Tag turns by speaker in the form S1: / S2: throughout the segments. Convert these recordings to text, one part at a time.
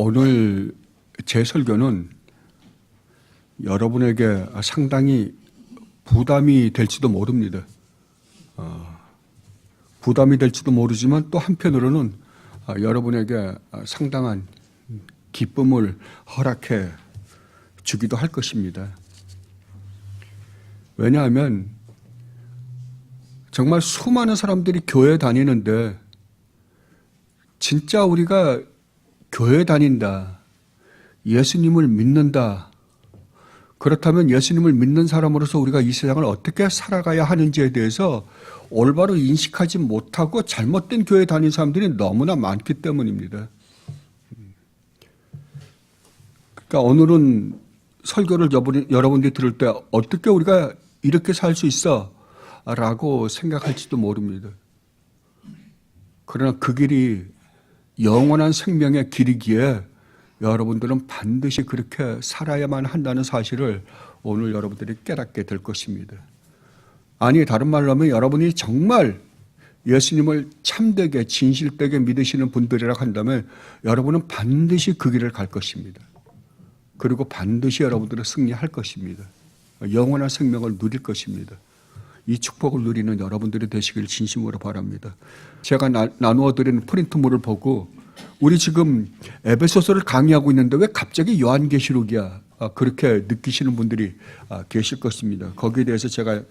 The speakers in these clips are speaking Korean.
S1: 오늘 제 설교는 여러분에게 상당히 부담이 될지도 모릅니다. 부담이 될지도 모르지만 또 한편으로는 여러분에게 상당한 기쁨을 허락해 주기도 할 것입니다. 왜냐하면 정말 수많은 사람들이 교회 다니는데 진짜 우리가 교회 다닌다, 예수님을 믿는다, 그렇다면 예수님을 믿는 사람으로서 우리가 이 세상을 어떻게 살아가야 하는지에 대해서 올바로 인식하지 못하고 잘못된 교회 다니는 사람들이 너무나 많기 때문입니다. 그러니까 오늘은 설교를 여러분들이 들을 때 어떻게 우리가 이렇게 살 수 있어? 라고 생각할지도 모릅니다. 그러나 그 길이 영원한 생명의 길이기에 여러분들은 반드시 그렇게 살아야만 한다는 사실을 오늘 여러분들이 깨닫게 될 것입니다. 아니, 다른 말로 하면 여러분이 정말 예수님을 참되게 진실되게 믿으시는 분들이라 한다면 여러분은 반드시 그 길을 갈 것입니다. 그리고 반드시 여러분들은 승리할 것입니다. 영원한 생명을 누릴 것입니다. 이 축복을 누리는 여러분들이 되시길 진심으로 바랍니다. 제가 나누어 드리는 프린트물을 보고 우리 지금 에베소서를 강의하고 있는데 왜 갑자기 요한계시록이야? 그렇게 느끼시는 분들이 계실 것입니다. 거기에 대해서 제가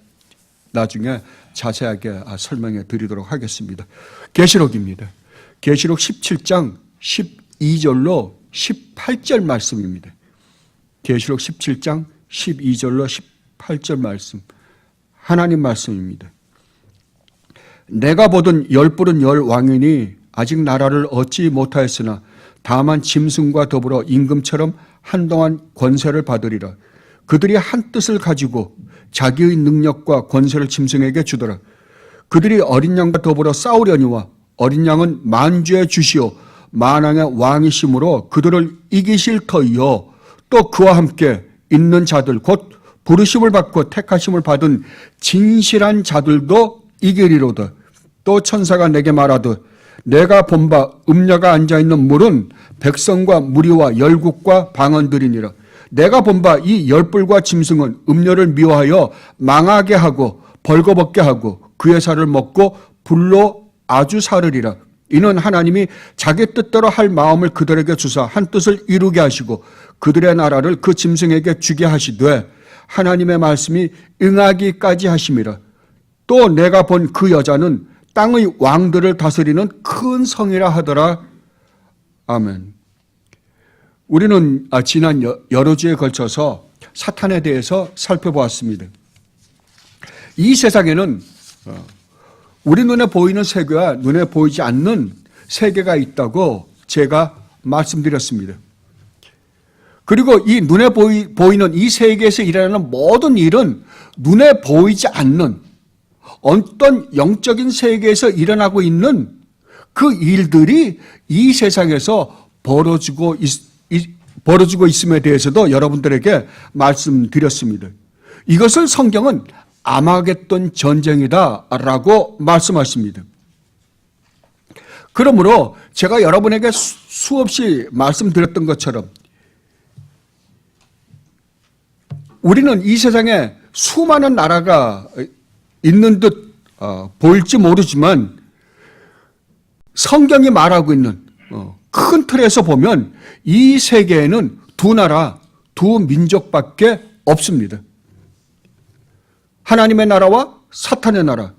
S1: 나중에 자세하게 설명해 드리도록 하겠습니다. 계시록입니다. 계시록 17장 12절로 18절 말씀입니다. 계시록 17장 12절로 18절 말씀, 하나님 말씀입니다. 내가 보던 열부른 열 왕인이 아직 나라를 얻지 못하였으나 다만 짐승과 더불어 임금처럼 한동안 권세를 받으리라. 그들이 한 뜻을 가지고 자기의 능력과 권세를 짐승에게 주더라. 그들이 어린 양과 더불어 싸우려니와 어린 양은 만주의 주시오 만왕의 왕이심으로 그들을 이기실 터이요 또 그와 함께 있는 자들 곧 부르심을 받고 택하심을 받은 진실한 자들도 이기리로다. 또 천사가 내게 말하듯 내가 본 바 음녀가 앉아있는 물은 백성과 무리와 열국과 방언들이니라. 내가 본 바 이 열불과 짐승은 음녀를 미워하여 망하게 하고 벌거벗게 하고 그의 살을 먹고 불로 아주 사르리라. 이는 하나님이 자기 뜻대로 할 마음을 그들에게 주사 한 뜻을 이루게 하시고 그들의 나라를 그 짐승에게 주게 하시되 하나님의 말씀이 응하기까지 하심이라. 또 내가 본 그 여자는 땅의 왕들을 다스리는 큰 성이라 하더라. 아멘. 우리는 지난 여러 주에 걸쳐서 사탄에 대해서 살펴보았습니다. 이 세상에는 우리 눈에 보이는 세계와 눈에 보이지 않는 세계가 있다고 제가 말씀드렸습니다. 그리고 이 눈에 보이는 이 세계에서 일어나는 모든 일은 눈에 보이지 않는 어떤 영적인 세계에서 일어나고 있는 그 일들이 이 세상에서 벌어지고 있음에 대해서도 여러분들에게 말씀드렸습니다. 이것을 성경은 아마겟돈 전쟁이다라고 말씀하십니다. 그러므로 제가 여러분에게 수없이 말씀드렸던 것처럼 우리는 이 세상에 수많은 나라가 있는 듯 보일지 모르지만 성경이 말하고 있는 큰 틀에서 보면 이 세계에는 두 나라, 두 민족밖에 없습니다. 하나님의 나라와 사탄의 나라,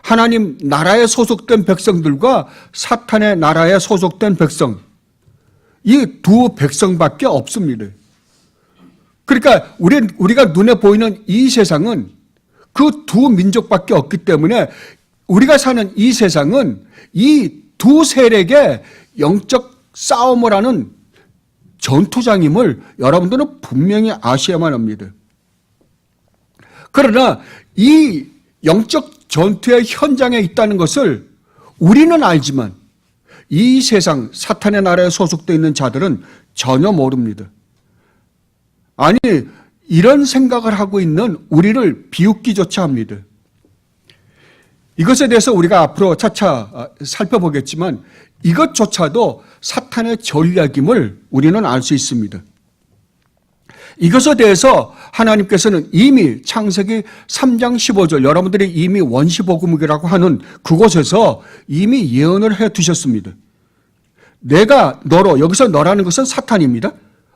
S1: 하나님 나라에 소속된 백성들과 사탄의 나라에 소속된 백성, 이 두 백성밖에 없습니다. 그러니까 우리가 눈에 보이는 이 세상은 그 두 민족밖에 없기 때문에 우리가 사는 이 세상은 이 두 세력의 영적 싸움을 하는 전투장임을 여러분들은 분명히 아셔야만 합니다. 그러나 이 영적 전투의 현장에 있다는 것을 우리는 알지만 이 세상 사탄의 나라에 소속되어 있는 자들은 전혀 모릅니다. 아니, 이런 생각을 하고 있는 우리를 비웃기조차 합니다. 이것에 대해서 우리가 앞으로 차차 살펴보겠지만 이것조차도 사탄의 전략임을 우리는 알 수 있습니다. 이것에 대해서 하나님께서는 이미 창세기 3장 15절, 여러분들이 이미 원시복음이라고 하는 그곳에서 이미 예언을 해 두셨습니다. 내가 너로, 여기서 너라는 것은 사탄입니다.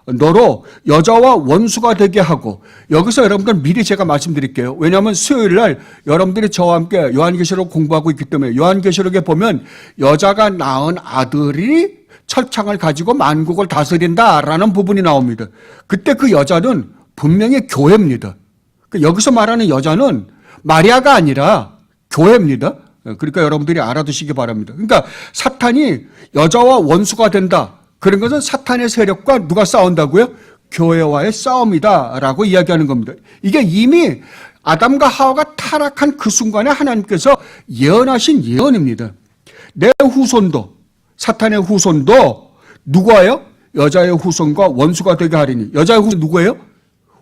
S1: 너로 여자와 원수가 되게 하고, 여기서 여러분들 미리 제가 말씀드릴게요. 왜냐하면 수요일 날 여러분들이 저와 함께 요한계시록 공부하고 있기 때문에 요한계시록에 보면 여자가 낳은 아들이 철창을 가지고 만국을 다스린다라는 부분이 나옵니다. 그때 그 여자는 분명히 교회입니다. 여기서 말하는 여자는 마리아가 아니라 교회입니다. 그러니까 여러분들이 알아두시기 바랍니다. 그러니까 사탄이 여자와 원수가 된다. 그런 것은 사탄의 세력과 누가 싸운다고요? 교회와의 싸움이다라고 이야기하는 겁니다. 이게 이미 아담과 하와가 타락한 그 순간에 하나님께서 예언하신 예언입니다. 내 후손도, 사탄의 후손도 누구예요? 여자의 후손과 원수가 되게 하리니. 여자의 후손 누구예요?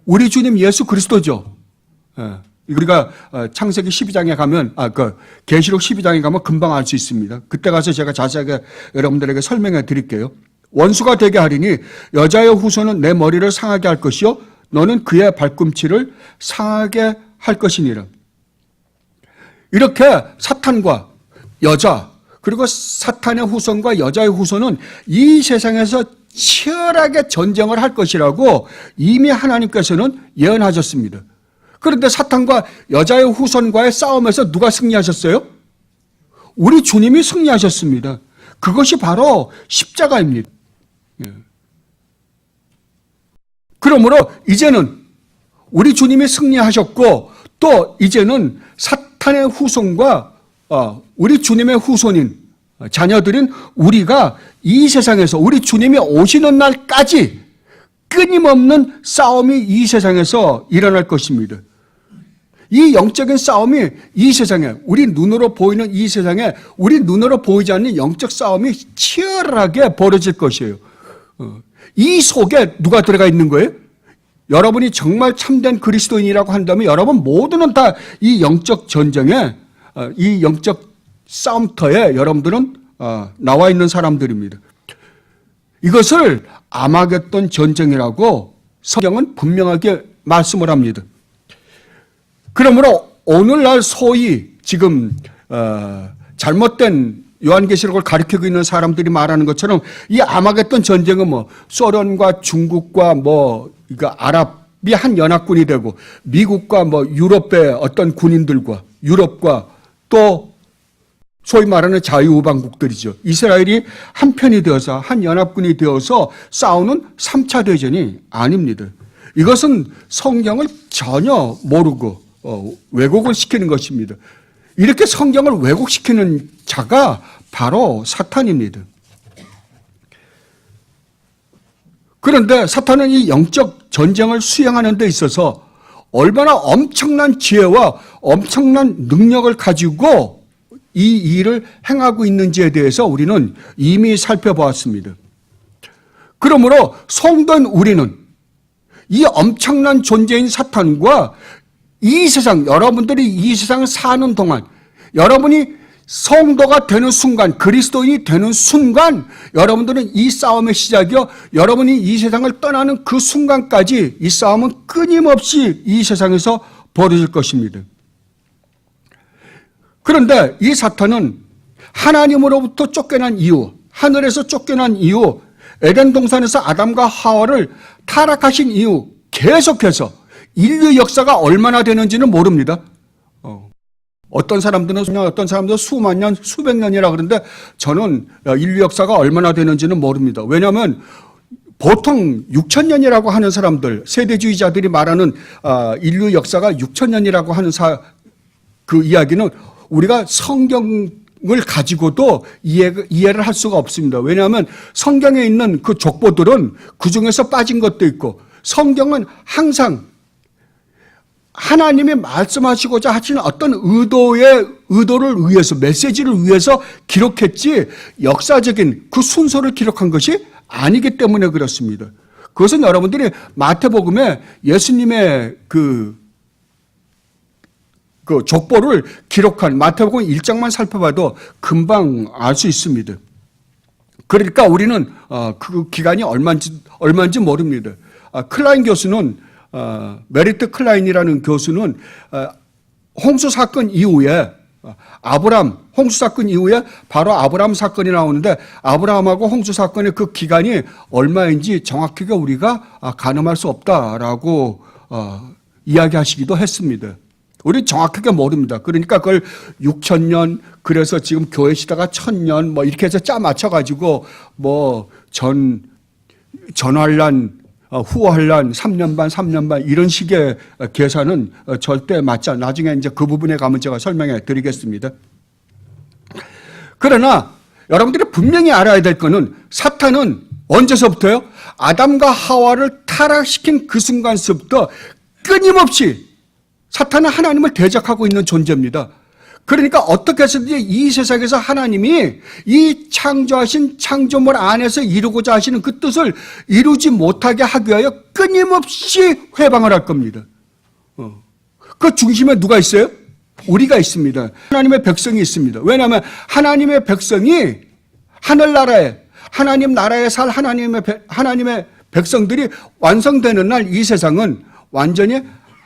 S1: 우리 주님 예수 그리스도죠. 우리가 창세기 12장에 가면, 계시록 12장에 가면 금방 알 수 있습니다. 그때 가서 제가 자세하게 여러분들에게 설명해 드릴게요. 원수가 되게 하리니 여자의 후손은 내 머리를 상하게 할 것이요 너는 그의 발꿈치를 상하게 할 것이니라. 이렇게 사탄과 여자, 그리고 사탄의 후손과 여자의 후손은 이 세상에서 치열하게 전쟁을 할 것이라고 이미 하나님께서는 예언하셨습니다. 그런데 사탄과 여자의 후손과의 싸움에서 누가 승리하셨어요? 우리 주님이 승리하셨습니다. 그것이 바로 십자가입니다. 그러므로 이제는 우리 주님이 승리하셨고, 또 이제는 사탄의 후손과 우리 주님의 후손인 자녀들인 우리가 이 세상에서 우리 주님이 오시는 날까지 끊임없는 싸움이 이 세상에서 일어날 것입니다. 이 영적인 싸움이 이 세상에, 우리 눈으로 보이는 이 세상에 우리 눈으로 보이지 않는 영적 싸움이 치열하게 벌어질 것이에요. 이 속에 누가 들어가 있는 거예요? 여러분이 정말 참된 그리스도인이라고 한다면 여러분 모두는 다 이 영적 전쟁에, 이 영적 싸움터에 여러분들은 나와 있는 사람들입니다. 이것을 아마겟돈 전쟁이라고 성경은 분명하게 말씀을 합니다. 그러므로 오늘날 소위 지금 잘못된 요한계시록을 가리키고 있는 사람들이 말하는 것처럼 이 아마겟돈 전쟁은 뭐 소련과 중국과 이거 아랍이 한 연합군이 되고 미국과 유럽의 어떤 군인들과 유럽과 또 소위 말하는 자유우방국들이죠. 이스라엘이 한 편이 되어서 한 연합군이 되어서 싸우는 3차 대전이 아닙니다. 이것은 성경을 전혀 모르고 왜곡을 시키는 것입니다. 이렇게 성경을 왜곡시키는 자가 바로 사탄입니다. 그런데 사탄은 이 영적 전쟁을 수행하는 데 있어서 얼마나 엄청난 지혜와 엄청난 능력을 가지고 이 일을 행하고 있는지에 대해서 우리는 이미 살펴보았습니다. 그러므로 성도인 우리는 이 엄청난 존재인 사탄과 이 세상, 여러분들이 이 세상을 사는 동안, 여러분이 성도가 되는 순간, 그리스도인이 되는 순간, 여러분들은 이 싸움의 시작이요, 여러분이 이 세상을 떠나는 그 순간까지 이 싸움은 끊임없이 이 세상에서 벌어질 것입니다. 그런데 이 사탄은 하나님으로부터 쫓겨난 이후, 하늘에서 쫓겨난 이후, 에덴 동산에서 아담과 하와를 타락하신 이후 계속해서 인류 역사가 얼마나 되는지는 모릅니다. 어떤 사람들은 수만 년, 수백 년이라 그러는데 저는 인류 역사가 얼마나 되는지는 모릅니다. 왜냐하면 보통 6,000년이라고 하는 사람들, 세대주의자들이 말하는 인류 역사가 6,000년이라고 하는 그 이야기는 우리가 성경을 가지고도 이해를 할 수가 없습니다. 왜냐하면 성경에 있는 그 족보들은 그 중에서 빠진 것도 있고, 성경은 항상 하나님이 말씀하시고자 하시는 어떤 의도를 위해서, 메시지를 위해서 기록했지 역사적인 그 순서를 기록한 것이 아니기 때문에 그렇습니다. 그것은 여러분들이 마태복음에 예수님의 그 족보를 기록한 마태복음 1장만 살펴봐도 금방 알 수 있습니다. 그러니까 우리는 그 기간이 얼마인지 모릅니다. 클라인 교수는 메리트 클라인이라는 교수는 홍수 사건 이후에 홍수 사건 이후에 바로 아브람 사건이 나오는데 아브라함하고 홍수 사건의 그 기간이 얼마인지 정확하게 우리가 가늠할 수 없다라고 이야기하시기도 했습니다. 우리 정확하게 모릅니다. 그러니까 그걸 6,000년, 그래서 지금 교회 시대가 1,000년 뭐 이렇게 해서 짜 맞춰가지고 뭐 전환란, 후환란, 3년 반, 3년 반 이런 식의 계산은 절대 맞지 않아요. 나중에 이제 그 부분에 가면 제가 설명해 드리겠습니다. 그러나 여러분들이 분명히 알아야 될 거는 사탄은 언제서부터요? 아담과 하와를 타락시킨 그 순간서부터 끊임없이 사탄은 하나님을 대적하고 있는 존재입니다. 그러니까 어떻게 해서든지 이 세상에서 하나님이 이 창조하신 창조물 안에서 이루고자 하시는 그 뜻을 이루지 못하게 하기 위하여 끊임없이 회방을 할 겁니다. 그 중심에 누가 있어요? 우리가 있습니다. 하나님의 백성이 있습니다. 왜냐하면 하나님의 백성이 하늘나라에 하나님 나라에 살 하나님의 백성들이 완성되는 날 이 세상은 완전히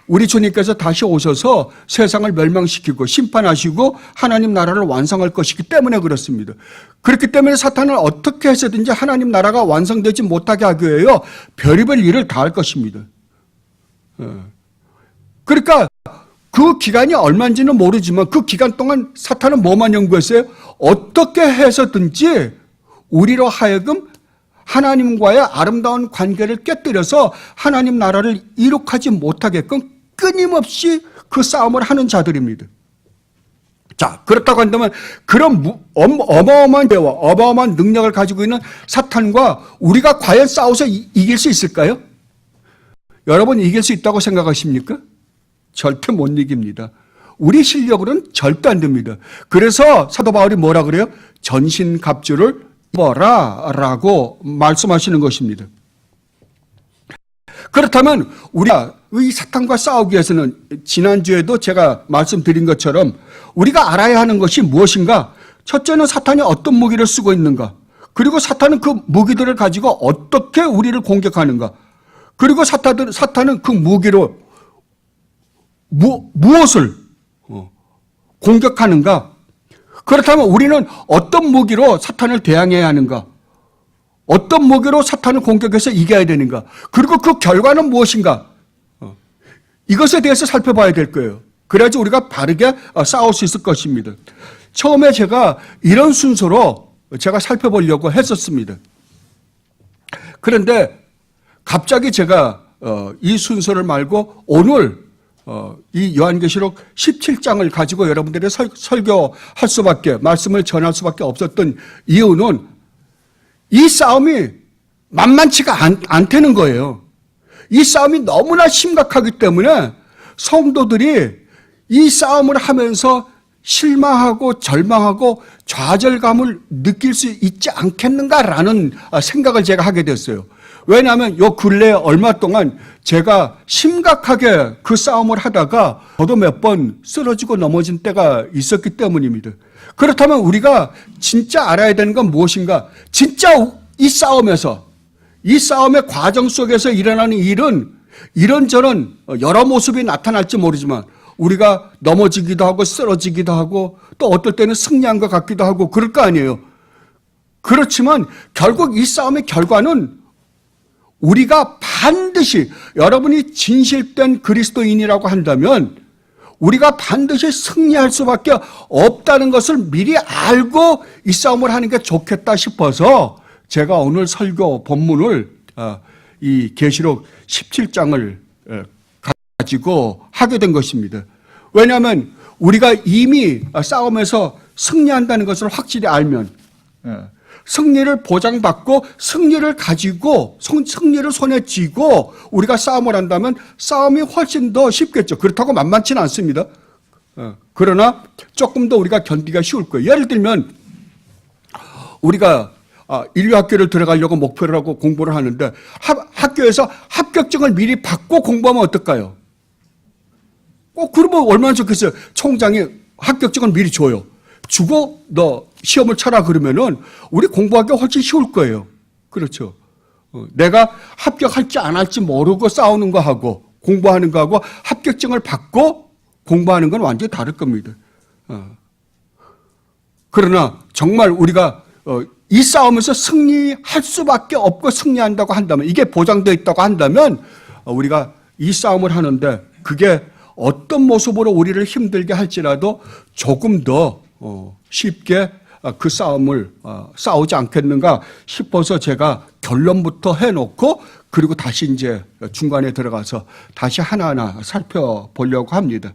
S1: 우리 주님께서 다시 오셔서 세상을 멸망시키고 심판하시고 하나님 나라를 완성할 것이기 때문에 그렇습니다. 그렇기 때문에 사탄은 어떻게 해서든지 하나님 나라가 완성되지 못하게 하기 위하여 별의별 일을 다 할 것입니다. 그러니까 그 기간이 얼마인지는 모르지만 그 기간 동안 사탄은 뭐만 연구했어요? 어떻게 해서든지 우리로 하여금 하나님과의 아름다운 관계를 깨뜨려서 하나님 나라를 이룩하지 못하게끔 끊임없이 그 싸움을 하는 자들입니다. 자, 그렇다고 한다면 그런 어마어마한 대화, 어마어마한 능력을 가지고 있는 사탄과 우리가 과연 싸워서 이길 수 있을까요? 여러분 이길 수 있다고 생각하십니까? 절대 못 이깁니다. 우리 실력으로는 절대 안 됩니다. 그래서 사도 바울이 뭐라 그래요? 전신갑주를 입어라 라고 말씀하시는 것입니다. 그렇다면 우리가 이 사탄과 싸우기 위해서는 지난주에도 제가 말씀드린 것처럼 우리가 알아야 하는 것이 무엇인가? 첫째는 사탄이 어떤 무기를 쓰고 있는가? 그리고 사탄은 그 무기들을 가지고 어떻게 우리를 공격하는가? 그리고 사탄은 그 무기로 무엇을 공격하는가? 그렇다면 우리는 어떤 무기로 사탄을 대항해야 하는가? 어떤 무기로 사탄을 공격해서 이겨야 되는가? 그리고 그 결과는 무엇인가? 이것에 대해서 살펴봐야 될 거예요. 그래야지 우리가 바르게 싸울 수 있을 것입니다. 처음에 제가 이런 순서로 제가 살펴보려고 했었습니다. 그런데 갑자기 제가 이 순서를 말고 오늘 이 요한계시록 17장을 가지고 여러분들의 설교할 수밖에, 말씀을 전할 수밖에 없었던 이유는 이 싸움이 만만치가 않다는 거예요. 이 싸움이 너무나 심각하기 때문에 성도들이 이 싸움을 하면서 실망하고 절망하고 좌절감을 느낄 수 있지 않겠는가라는 생각을 제가 하게 됐어요. 왜냐하면 요 근래 얼마 동안 제가 심각하게 그 싸움을 하다가 저도 몇 번 쓰러지고 넘어진 때가 있었기 때문입니다. 그렇다면 우리가 진짜 알아야 되는 건 무엇인가? 진짜 이 싸움에서, 이 싸움의 과정 속에서 일어나는 일은 이런저런 여러 모습이 나타날지 모르지만 우리가 넘어지기도 하고 쓰러지기도 하고 또 어떨 때는 승리한 것 같기도 하고 그럴 거 아니에요. 그렇지만 결국 이 싸움의 결과는 우리가 반드시, 여러분이 진실된 그리스도인이라고 한다면 우리가 반드시 승리할 수밖에 없다는 것을 미리 알고 이 싸움을 하는 게 좋겠다 싶어서 제가 오늘 설교 본문을 이 계시록 17장을 가지고 하게 된 것입니다. 왜냐하면 우리가 이미 싸움에서 승리한다는 것을 확실히 알면 승리를 보장받고 승리를 가지고 승리를 손에 쥐고 우리가 싸움을 한다면 싸움이 훨씬 더 쉽겠죠. 그렇다고 만만치는 않습니다. 그러나 조금 더 우리가 견디기가 쉬울 거예요. 예를 들면 우리가 인류학교를 들어가려고 목표를 하고 공부를 하는데 학교에서 합격증을 미리 받고 공부하면 어떨까요? 그러면 얼마나 좋겠어요. 총장이 합격증을 미리 줘요. 주고 너 시험을 쳐라 그러면은 우리 공부하기가 훨씬 쉬울 거예요. 그렇죠. 내가 합격할지 안 할지 모르고 싸우는 거하고 공부하는 거하고 합격증을 받고 공부하는 건 완전히 다를 겁니다. 그러나 정말 우리가 이 싸움에서 승리할 수밖에 없고 승리한다고 한다면, 이게 보장되어 있다고 한다면 우리가 이 싸움을 하는데 그게 어떤 모습으로 우리를 힘들게 할지라도 조금 더 쉽게 그 싸움을 싸우지 않겠는가 싶어서 제가 결론부터 해놓고 그리고 다시 이제 중간에 들어가서 다시 하나하나 살펴보려고 합니다.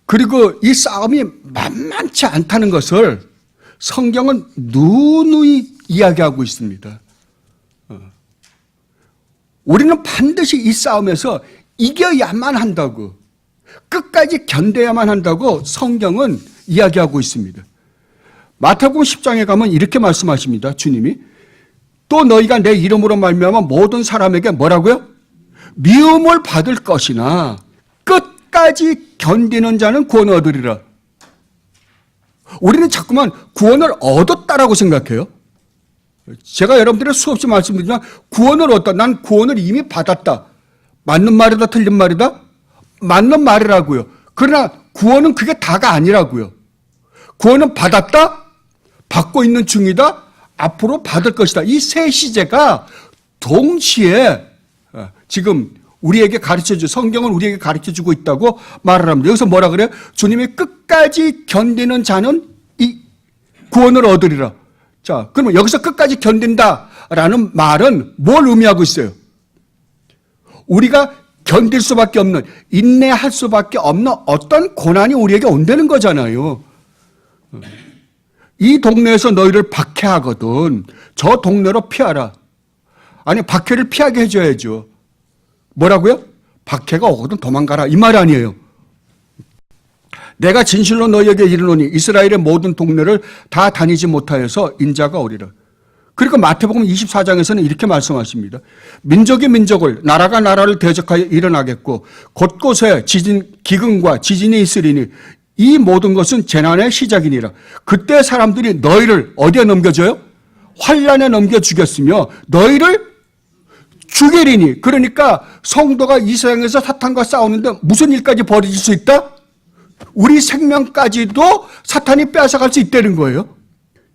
S1: 그리고 이 싸움이 만만치 않다는 것을 성경은 누누이 이야기하고 있습니다. 우리는 반드시 이 싸움에서 이겨야만 한다고, 끝까지 견뎌야만 한다고 성경은 이야기하고 있습니다. 마태복음 10장에 가면 이렇게 말씀하십니다. 주님이 또 너희가 내 이름으로 말미암아 모든 사람에게 뭐라고요? 미움을 받을 것이나 끝까지 견디는 자는 구원을 얻으리라. 우리는 자꾸만 구원을 얻었다라고 생각해요. 제가 여러분들의 수없이 말씀드리지만 구원을 얻다. 난 구원을 이미 받았다. 맞는 말이다, 틀린 말이다? 맞는 말이라고요. 그러나 구원은 그게 다가 아니라고요. 구원은 받았다, 받고 있는 중이다, 앞으로 받을 것이다. 이 세 시제가 동시에 지금 우리에게 가르쳐주고, 성경은 우리에게 가르쳐주고 있다고 말을 합니다. 여기서 뭐라 그래요? 주님이 끝까지 견디는 자는 이 구원을 얻으리라. 자, 그러면 여기서 끝까지 견딘다라는 말은 뭘 의미하고 있어요? 우리가 견딜 수밖에 없는, 인내할 수밖에 없는 어떤 고난이 우리에게 온다는 거잖아요. 이 동네에서 너희를 박해하거든 저 동네로 피하라. 아니, 박해를 피하게 해줘야죠. 뭐라고요? 박해가 오거든 도망가라, 이 말 아니에요. 내가 진실로 너희에게 이르노니 이스라엘의 모든 동네를 다 다니지 못하여서 인자가 오리라. 그리고 마태복음 24장에서는 이렇게 말씀하십니다. 민족이 민족을, 나라가 나라를 대적하여 일어나겠고 곳곳에 기근과 지진이 있으리니 이 모든 것은 재난의 시작이니라. 그때 사람들이 너희를 어디에 넘겨줘요? 환란에 넘겨 주겠으며 너희를 죽이리니. 그러니까 성도가 이 세상에서 사탄과 싸우는데 무슨 일까지 벌어질 수 있다? 우리 생명까지도 사탄이 빼앗아갈 수 있다는 거예요.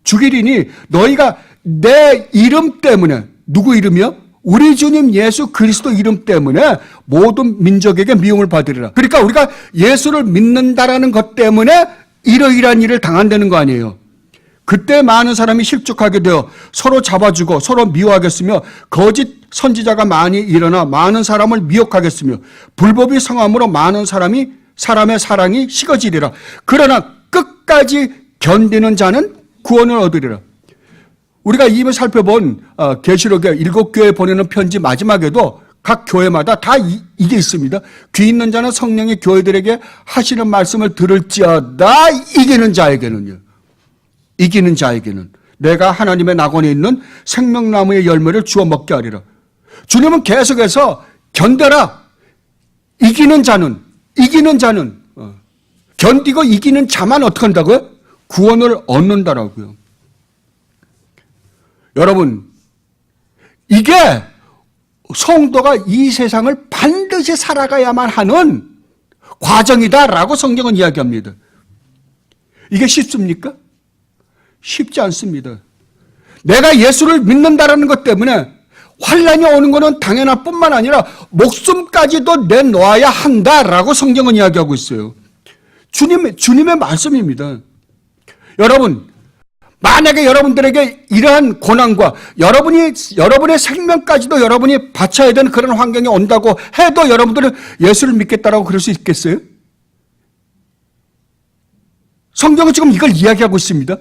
S1: 죽이리니 너희가 내 이름 때문에, 누구 이름이요? 우리 주님 예수 그리스도 이름 때문에 모든 민족에게 미움을 받으리라. 그러니까 우리가 예수를 믿는다라는 것 때문에 이러이러한 일을 당한다는 거 아니에요. 그때 많은 사람이 실족하게 되어 서로 잡아주고 서로 미워하겠으며 거짓 선지자가 많이 일어나 많은 사람을 미혹하겠으며 불법이 성함으로 많은 사람의 사랑이 식어지리라. 그러나 끝까지 견디는 자는 구원을 얻으리라. 우리가 이미 살펴본 계시록에 7교회에 보내는 편지 마지막에도 각 교회마다 다 이게 있습니다. 귀 있는 자는 성령이 교회들에게 하시는 말씀을 들을지어다. 이기는 자에게는 내가 하나님의 낙원에 있는 생명나무의 열매를 주워 먹게 하리라. 주님은 계속해서 견뎌라. 이기는 자는 견디고 이기는 자만 어떻게 한다고요? 구원을 얻는다라고요. 여러분, 이게 성도가 이 세상을 반드시 살아가야만 하는 과정이다라고 성경은 이야기합니다. 이게 쉽습니까? 쉽지 않습니다. 내가 예수를 믿는다라는 것 때문에 환란이 오는 것은 당연할 뿐만 아니라 목숨까지도 내놓아야 한다라고 성경은 이야기하고 있어요. 주님의 말씀입니다. 여러분, 만약에 여러분들에게 이러한 고난과 여러분의 생명까지도 여러분이 바쳐야 되는 그런 환경이 온다고 해도 여러분들은 예수를 믿겠다라고 그럴 수 있겠어요? 성경은 지금 이걸 이야기하고 있습니다.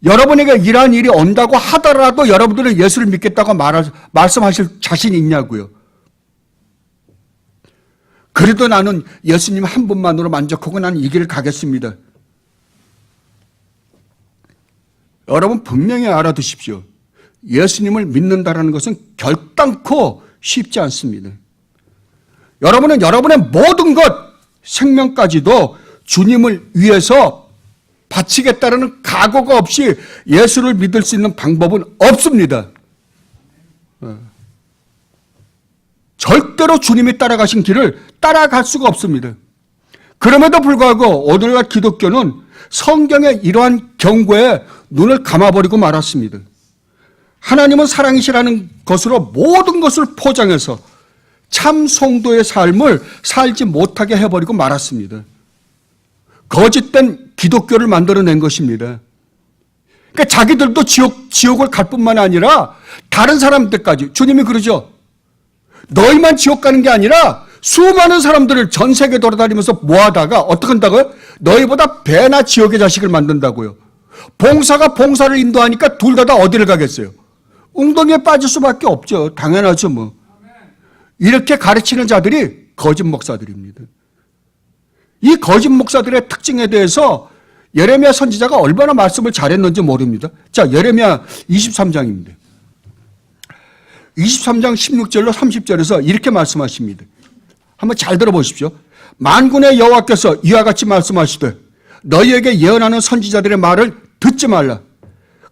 S1: 여러분에게 이러한 일이 온다고 하더라도 여러분들은 예수를 믿겠다고 말씀하실 자신이 있냐고요. 그래도 나는 예수님 한 분만으로 만족하고 나는 이 길을 가겠습니다. 여러분 분명히 알아두십시오. 예수님을 믿는다는 것은 결단코 쉽지 않습니다. 여러분은 여러분의 모든 것, 생명까지도 주님을 위해서 바치겠다는 각오가 없이 예수를 믿을 수 있는 방법은 없습니다. 절대로 주님이 따라가신 길을 따라갈 수가 없습니다. 그럼에도 불구하고 오늘날 기독교는 성경의 이러한 경고에 눈을 감아버리고 말았습니다. 하나님은 사랑이시라는 것으로 모든 것을 포장해서 참 성도의 삶을 살지 못하게 해버리고 말았습니다. 거짓된 기독교를 만들어낸 것입니다. 그러니까 자기들도 지옥을 갈 뿐만 아니라 다른 사람들까지, 주님이 그러죠. 너희만 지옥 가는 게 아니라 수많은 사람들을 전 세계 돌아다니면서 모아다가 어떻게 한다고요? 너희보다 배나 지옥의 자식을 만든다고요. 봉사가 봉사를 인도하니까 둘 다 어디를 가겠어요? 웅덩이에 빠질 수밖에 없죠. 당연하죠 뭐. 이렇게 가르치는 자들이 거짓 목사들입니다. 이 거짓 목사들의 특징에 대해서 예레미야 선지자가 얼마나 말씀을 잘했는지 모릅니다. 자, 예레미야 23장입니다. 23장 16절로 30절에서 이렇게 말씀하십니다. 한번 잘 들어보십시오. 만군의 여호와께서 이와 같이 말씀하시되 너희에게 예언하는 선지자들의 말을 듣지 말라.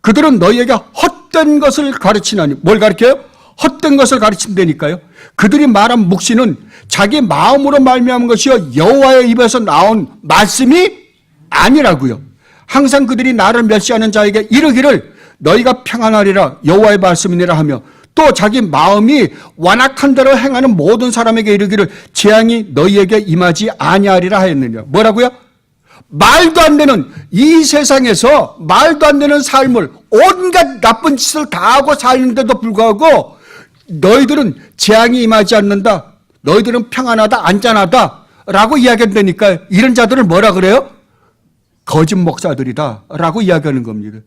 S1: 그들은 너희에게 헛된 것을 가르치나니. 뭘 가르쳐요? 헛된 것을 가르친다니까요. 그들이 말한 묵시는 자기 마음으로 말미암은 것이요 여호와의 입에서 나온 말씀이 아니라고요. 항상 그들이 나를 멸시하는 자에게 이르기를 너희가 평안하리라 여호와의 말씀이니라 하며 또 자기 마음이 완악한 대로 행하는 모든 사람에게 이르기를 재앙이 너희에게 임하지 아니하리라 하였느냐. 뭐라고요? 말도 안 되는, 이 세상에서 말도 안 되는 삶을, 온갖 나쁜 짓을 다 하고 사는데도 불구하고 너희들은 재앙이 임하지 않는다, 너희들은 평안하다, 안전하다 라고 이야기한다니까. 이런 자들을 뭐라 그래요? 거짓 목사들이다 라고 이야기하는 겁니다.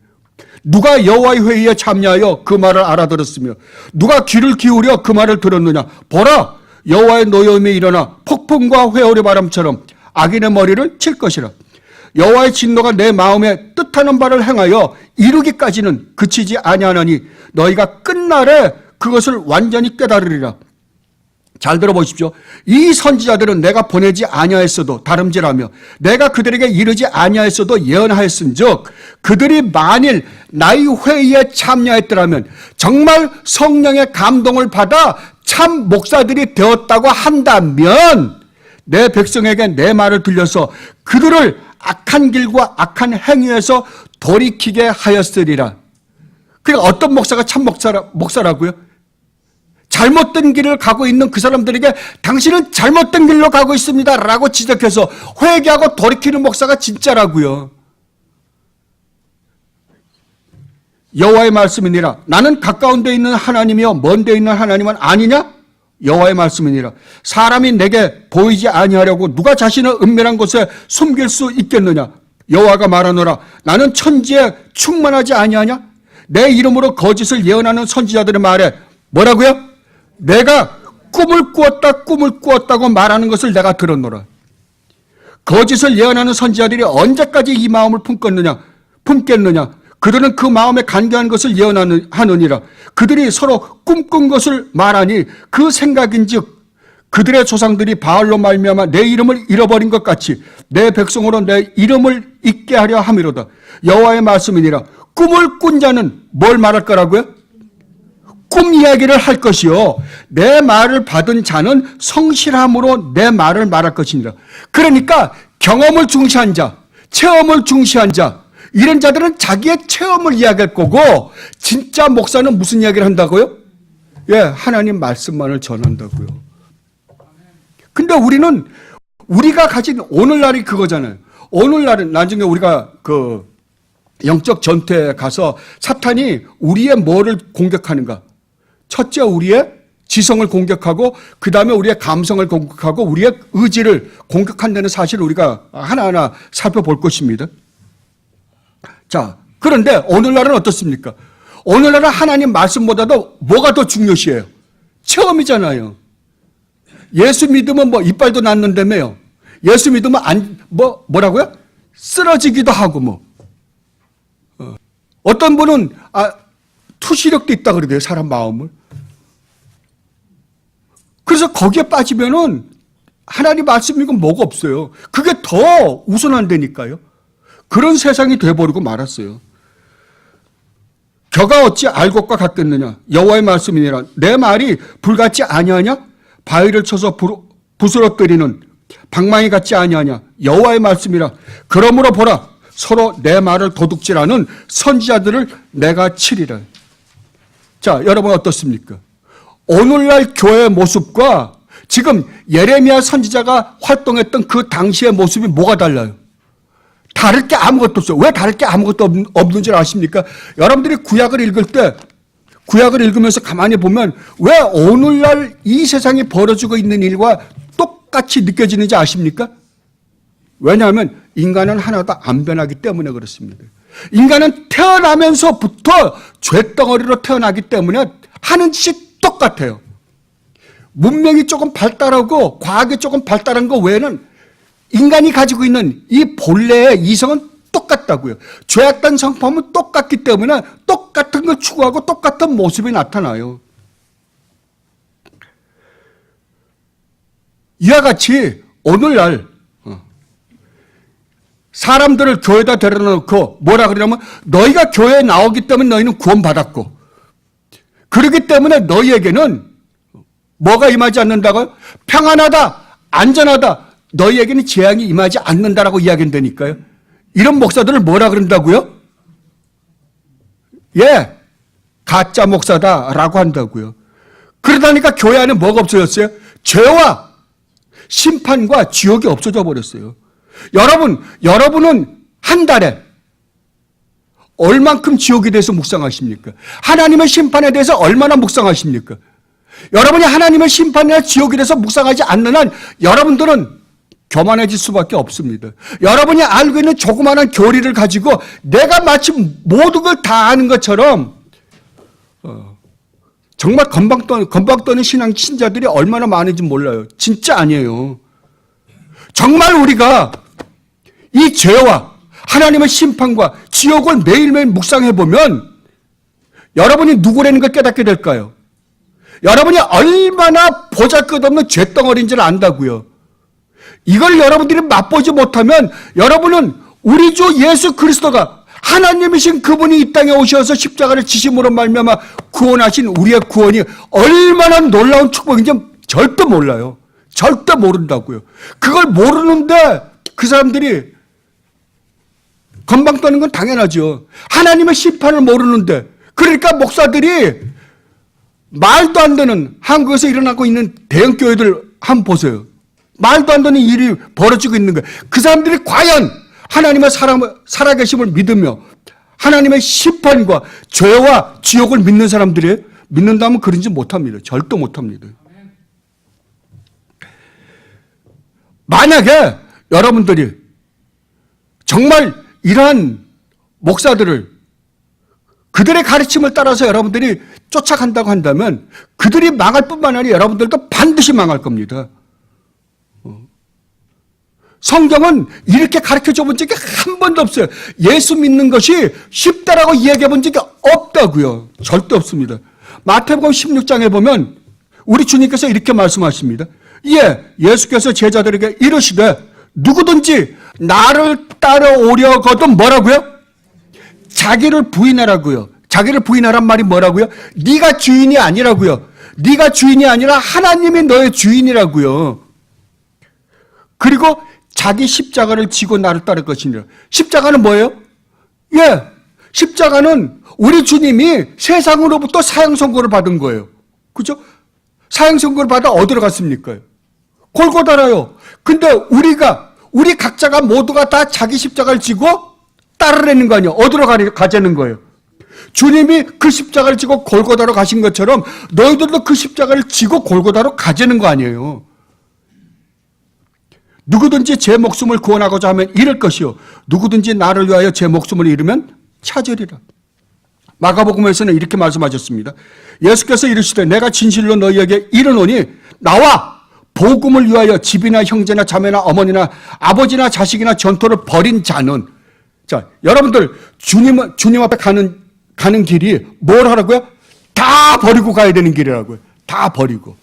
S1: 누가 여호와의 회의에 참여하여 그 말을 알아들었으며 누가 귀를 기울여 그 말을 들었느냐. 보라, 여호와의 노여움이 일어나 폭풍과 회오리 바람처럼 악인의 머리를 칠 것이라. 여호와의 진노가 내 마음에 뜻하는 바를 행하여 이루기까지는 그치지 아니하나니 너희가 끝날에 그것을 완전히 깨달으리라. 잘 들어보십시오. 이 선지자들은 내가 보내지 아니하였어도 다름질하며 내가 그들에게 이르지 아니하였어도 예언하였은즉 그들이 만일 나의 회의에 참여했더라면 정말 성령의 감동을 받아 참 목사들이 되었다고 한다면 내 백성에게 내 말을 들려서 그들을 악한 길과 악한 행위에서 돌이키게 하였으리라. 그러니까 어떤 목사가 참 목사라고요? 잘못된 길을 가고 있는 그 사람들에게 당신은 잘못된 길로 가고 있습니다 라고 지적해서 회개하고 돌이키는 목사가 진짜라고요. 여호와의 말씀이니라. 나는 가까운 데 있는 하나님이요 먼 데 있는 하나님은 아니냐? 여호와의 말씀이니라. 사람이 내게 보이지 아니하려고 누가 자신을 은밀한 곳에 숨길 수 있겠느냐? 여호와가 말하노라. 나는 천지에 충만하지 아니하냐? 내 이름으로 거짓을 예언하는 선지자들의 말에 뭐라고요? 내가 꿈을 꾸었다고 말하는 것을 내가 들었노라. 거짓을 예언하는 선지자들이 언제까지 이 마음을 품겠느냐? 그들은 그 마음에 간교한 것을 예언하느니라. 그들이 서로 꿈꾼 것을 말하니 그 생각인즉 그들의 조상들이 바알로 말미암아 내 이름을 잃어버린 것 같이 내 백성으로 내 이름을 잊게 하려 함이로다. 여호와의 말씀이니라. 꿈을 꾼 자는 뭘 말할 거라고요? 꿈 이야기를 할 것이요 내 말을 받은 자는 성실함으로 내 말을 말할 것이니라. 그러니까 경험을 중시한 자, 체험을 중시한 자, 이런 자들은 자기의 체험을 이야기할 거고 진짜 목사는 무슨 이야기를 한다고요? 예, 하나님 말씀만을 전한다고요. 근데 우리가 가진 오늘날이 그거잖아요. 오늘날은 나중에 우리가 그 영적 전투에 가서 사탄이 우리의 뭐를 공격하는가? 첫째 우리의 지성을 공격하고 그 다음에 우리의 감성을 공격하고 우리의 의지를 공격한다는 사실을 우리가 하나하나 살펴볼 것입니다. 자, 그런데 오늘날은 어떻습니까? 오늘날은 하나님 말씀보다도 뭐가 더 중요시해요? 체험이잖아요. 예수 믿으면 뭐 이빨도 낳는다며요. 예수 믿으면 뭐라고요? 쓰러지기도 하고 뭐. 어떤 분은 투시력도 있다 그러대요, 사람 마음을. 그래서 거기에 빠지면은 하나님 말씀이고 뭐가 없어요. 그게 더 우선한다니까요. 그런 세상이 돼버리고 말았어요. 겨가 어찌 알 것과 같겠느냐. 여호와의 말씀이니라. 내 말이 불같지 아니하냐. 바위를 쳐서 부스러뜨리는 방망이 같지 아니하냐. 여호와의 말씀이라. 그러므로 보라, 서로 내 말을 도둑질하는 선지자들을 내가 치리라. 자, 여러분 어떻습니까? 오늘날 교회의 모습과 지금 예레미야 선지자가 활동했던 그 당시의 모습이 뭐가 달라요? 다를 게 아무것도 없어요. 왜 다를 게 아무것도 없는 줄 아십니까? 여러분들이 구약을 읽을 때, 구약을 읽으면서 가만히 보면 왜 오늘날 이 세상에 벌어지고 있는 일과 똑같이 느껴지는지 아십니까? 왜냐하면 인간은 하나도 안 변하기 때문에 그렇습니다. 인간은 태어나면서부터 죄덩어리로 태어나기 때문에 하는 짓이 똑같아요. 문명이 조금 발달하고 과학이 조금 발달한 거 외에는 인간이 가지고 있는 이 본래의 이성은 똑같다고요. 죄악된 성품은 똑같기 때문에 똑같은 걸 추구하고 똑같은 모습이 나타나요. 이와 같이 오늘날 사람들을 교회에다 데려다 놓고 뭐라 그러냐면 너희가 교회에 나오기 때문에 너희는 구원받았고 그렇기 때문에 너희에게는 뭐가 임하지 않는다고요? 평안하다, 안전하다, 너희에게는 재앙이 임하지 않는다라고 이야기한다니까요. 이런 목사들을 뭐라 그런다고요? 예, 가짜 목사다라고 한다고요. 그러다니까 교회 안에 뭐가 없어졌어요? 죄와 심판과 지옥이 없어져 버렸어요. 여러분은 한 달에 얼만큼 지옥에 대해서 묵상하십니까? 하나님의 심판에 대해서 얼마나 묵상하십니까? 여러분이 하나님의 심판이나 지옥에 대해서 묵상하지 않는 한 여러분들은 교만해질 수밖에 없습니다. 여러분이 알고 있는 조그마한 교리를 가지고 내가 마치 모든 걸 다 아는 것처럼 정말 건방 떠는 신자들이 얼마나 많은지 몰라요. 진짜 아니에요. 정말 우리가 이 죄와 하나님의 심판과 지옥을 매일매일 묵상해보면 여러분이 누구라는 걸 깨닫게 될까요? 여러분이 얼마나 보잘것없는 죄덩어리인지를 안다고요. 이걸 여러분들이 맛보지 못하면 여러분은 우리 주 예수 그리스도가 하나님이신 그분이 이 땅에 오셔서 십자가를 지심으로 말미암아 구원하신 우리의 구원이 얼마나 놀라운 축복인지 절대 몰라요. 절대 모른다고요. 그걸 모르는데 그 사람들이 건방 떠는 건 당연하죠. 하나님의 심판을 모르는데 그러니까 목사들이 말도 안 되는 한국에서 일어나고 있는 대형 교회들 한번 보세요. 말도 안 되는 일이 벌어지고 있는 거예요. 그 사람들이 과연 하나님의 살아계심을 믿으며 하나님의 심판과 죄와 지옥을 믿는 사람들이 믿는다면 그런지 못합니다. 절대 못합니다. 만약에 여러분들이 정말 이러한 목사들을 그들의 가르침을 따라서 여러분들이 쫓아간다고 한다면 그들이 망할 뿐만 아니라 여러분들도 반드시 망할 겁니다. 성경은 이렇게 가르쳐줘 본 적이 한 번도 없어요. 예수 믿는 것이 쉽다라고 이야기해 본 적이 없다고요. 절대 없습니다. 마태복음 16장에 보면 우리 주님께서 이렇게 말씀하십니다. 예, 예수께서 제자들에게 이르시되 누구든지 나를 따라오려거든 뭐라고요? 자기를 부인하라고요. 자기를 부인하란 말이 뭐라고요? 네가 주인이 아니라고요. 네가 주인이 아니라 하나님이 너의 주인이라고요. 그리고 자기 십자가를 지고 나를 따를 것이니라. 십자가는 뭐예요? 예, 십자가는 우리 주님이 세상으로부터 사형 선고를 받은 거예요. 그죠? 사형 선고를 받아 어디로 갔습니까? 골고다라요. 근데 우리 각자가 모두가 다 자기 십자가를 지고 따르려는 거 아니에요. 어디로 가자는 거예요. 주님이 그 십자가를 지고 골고다로 가신 것처럼 너희들도 그 십자가를 지고 골고다로 가자는 거 아니에요. 누구든지 제 목숨을 구원하고자 하면 잃을 것이요 누구든지 나를 위하여 제 목숨을 잃으면 찾으리라. 마가복음에서는 이렇게 말씀하셨습니다. 예수께서 이르시되 내가 진실로 너희에게 이르노니 나와 복음을 위하여 집이나 형제나 자매나 어머니나 아버지나 자식이나 전토를 벌인 자는, 자, 여러분들 주님 앞에 가는 길이 뭘 하라고요? 다 버리고 가야 되는 길이라고요. 다 버리고.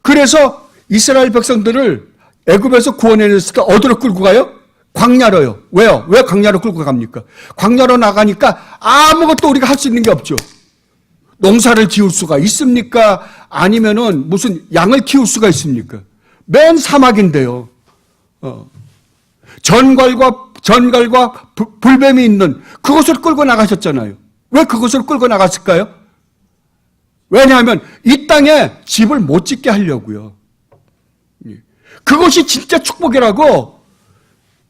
S1: 그래서 이스라엘 백성들을 애굽에서 구원해냈을 때 어디로 끌고 가요? 광야로요. 왜요? 왜 광야로 끌고 갑니까? 광야로 나가니까 아무것도 우리가 할 수 있는 게 없죠. 농사를 지을 수가 있습니까? 아니면은 무슨 양을 키울 수가 있습니까? 맨 사막인데요. 전갈과 불뱀이 있는 그곳을 끌고 나가셨잖아요. 왜 그곳을 끌고 나갔을까요? 왜냐하면 이 땅에 집을 못 짓게 하려고요. 그것이 진짜 축복이라고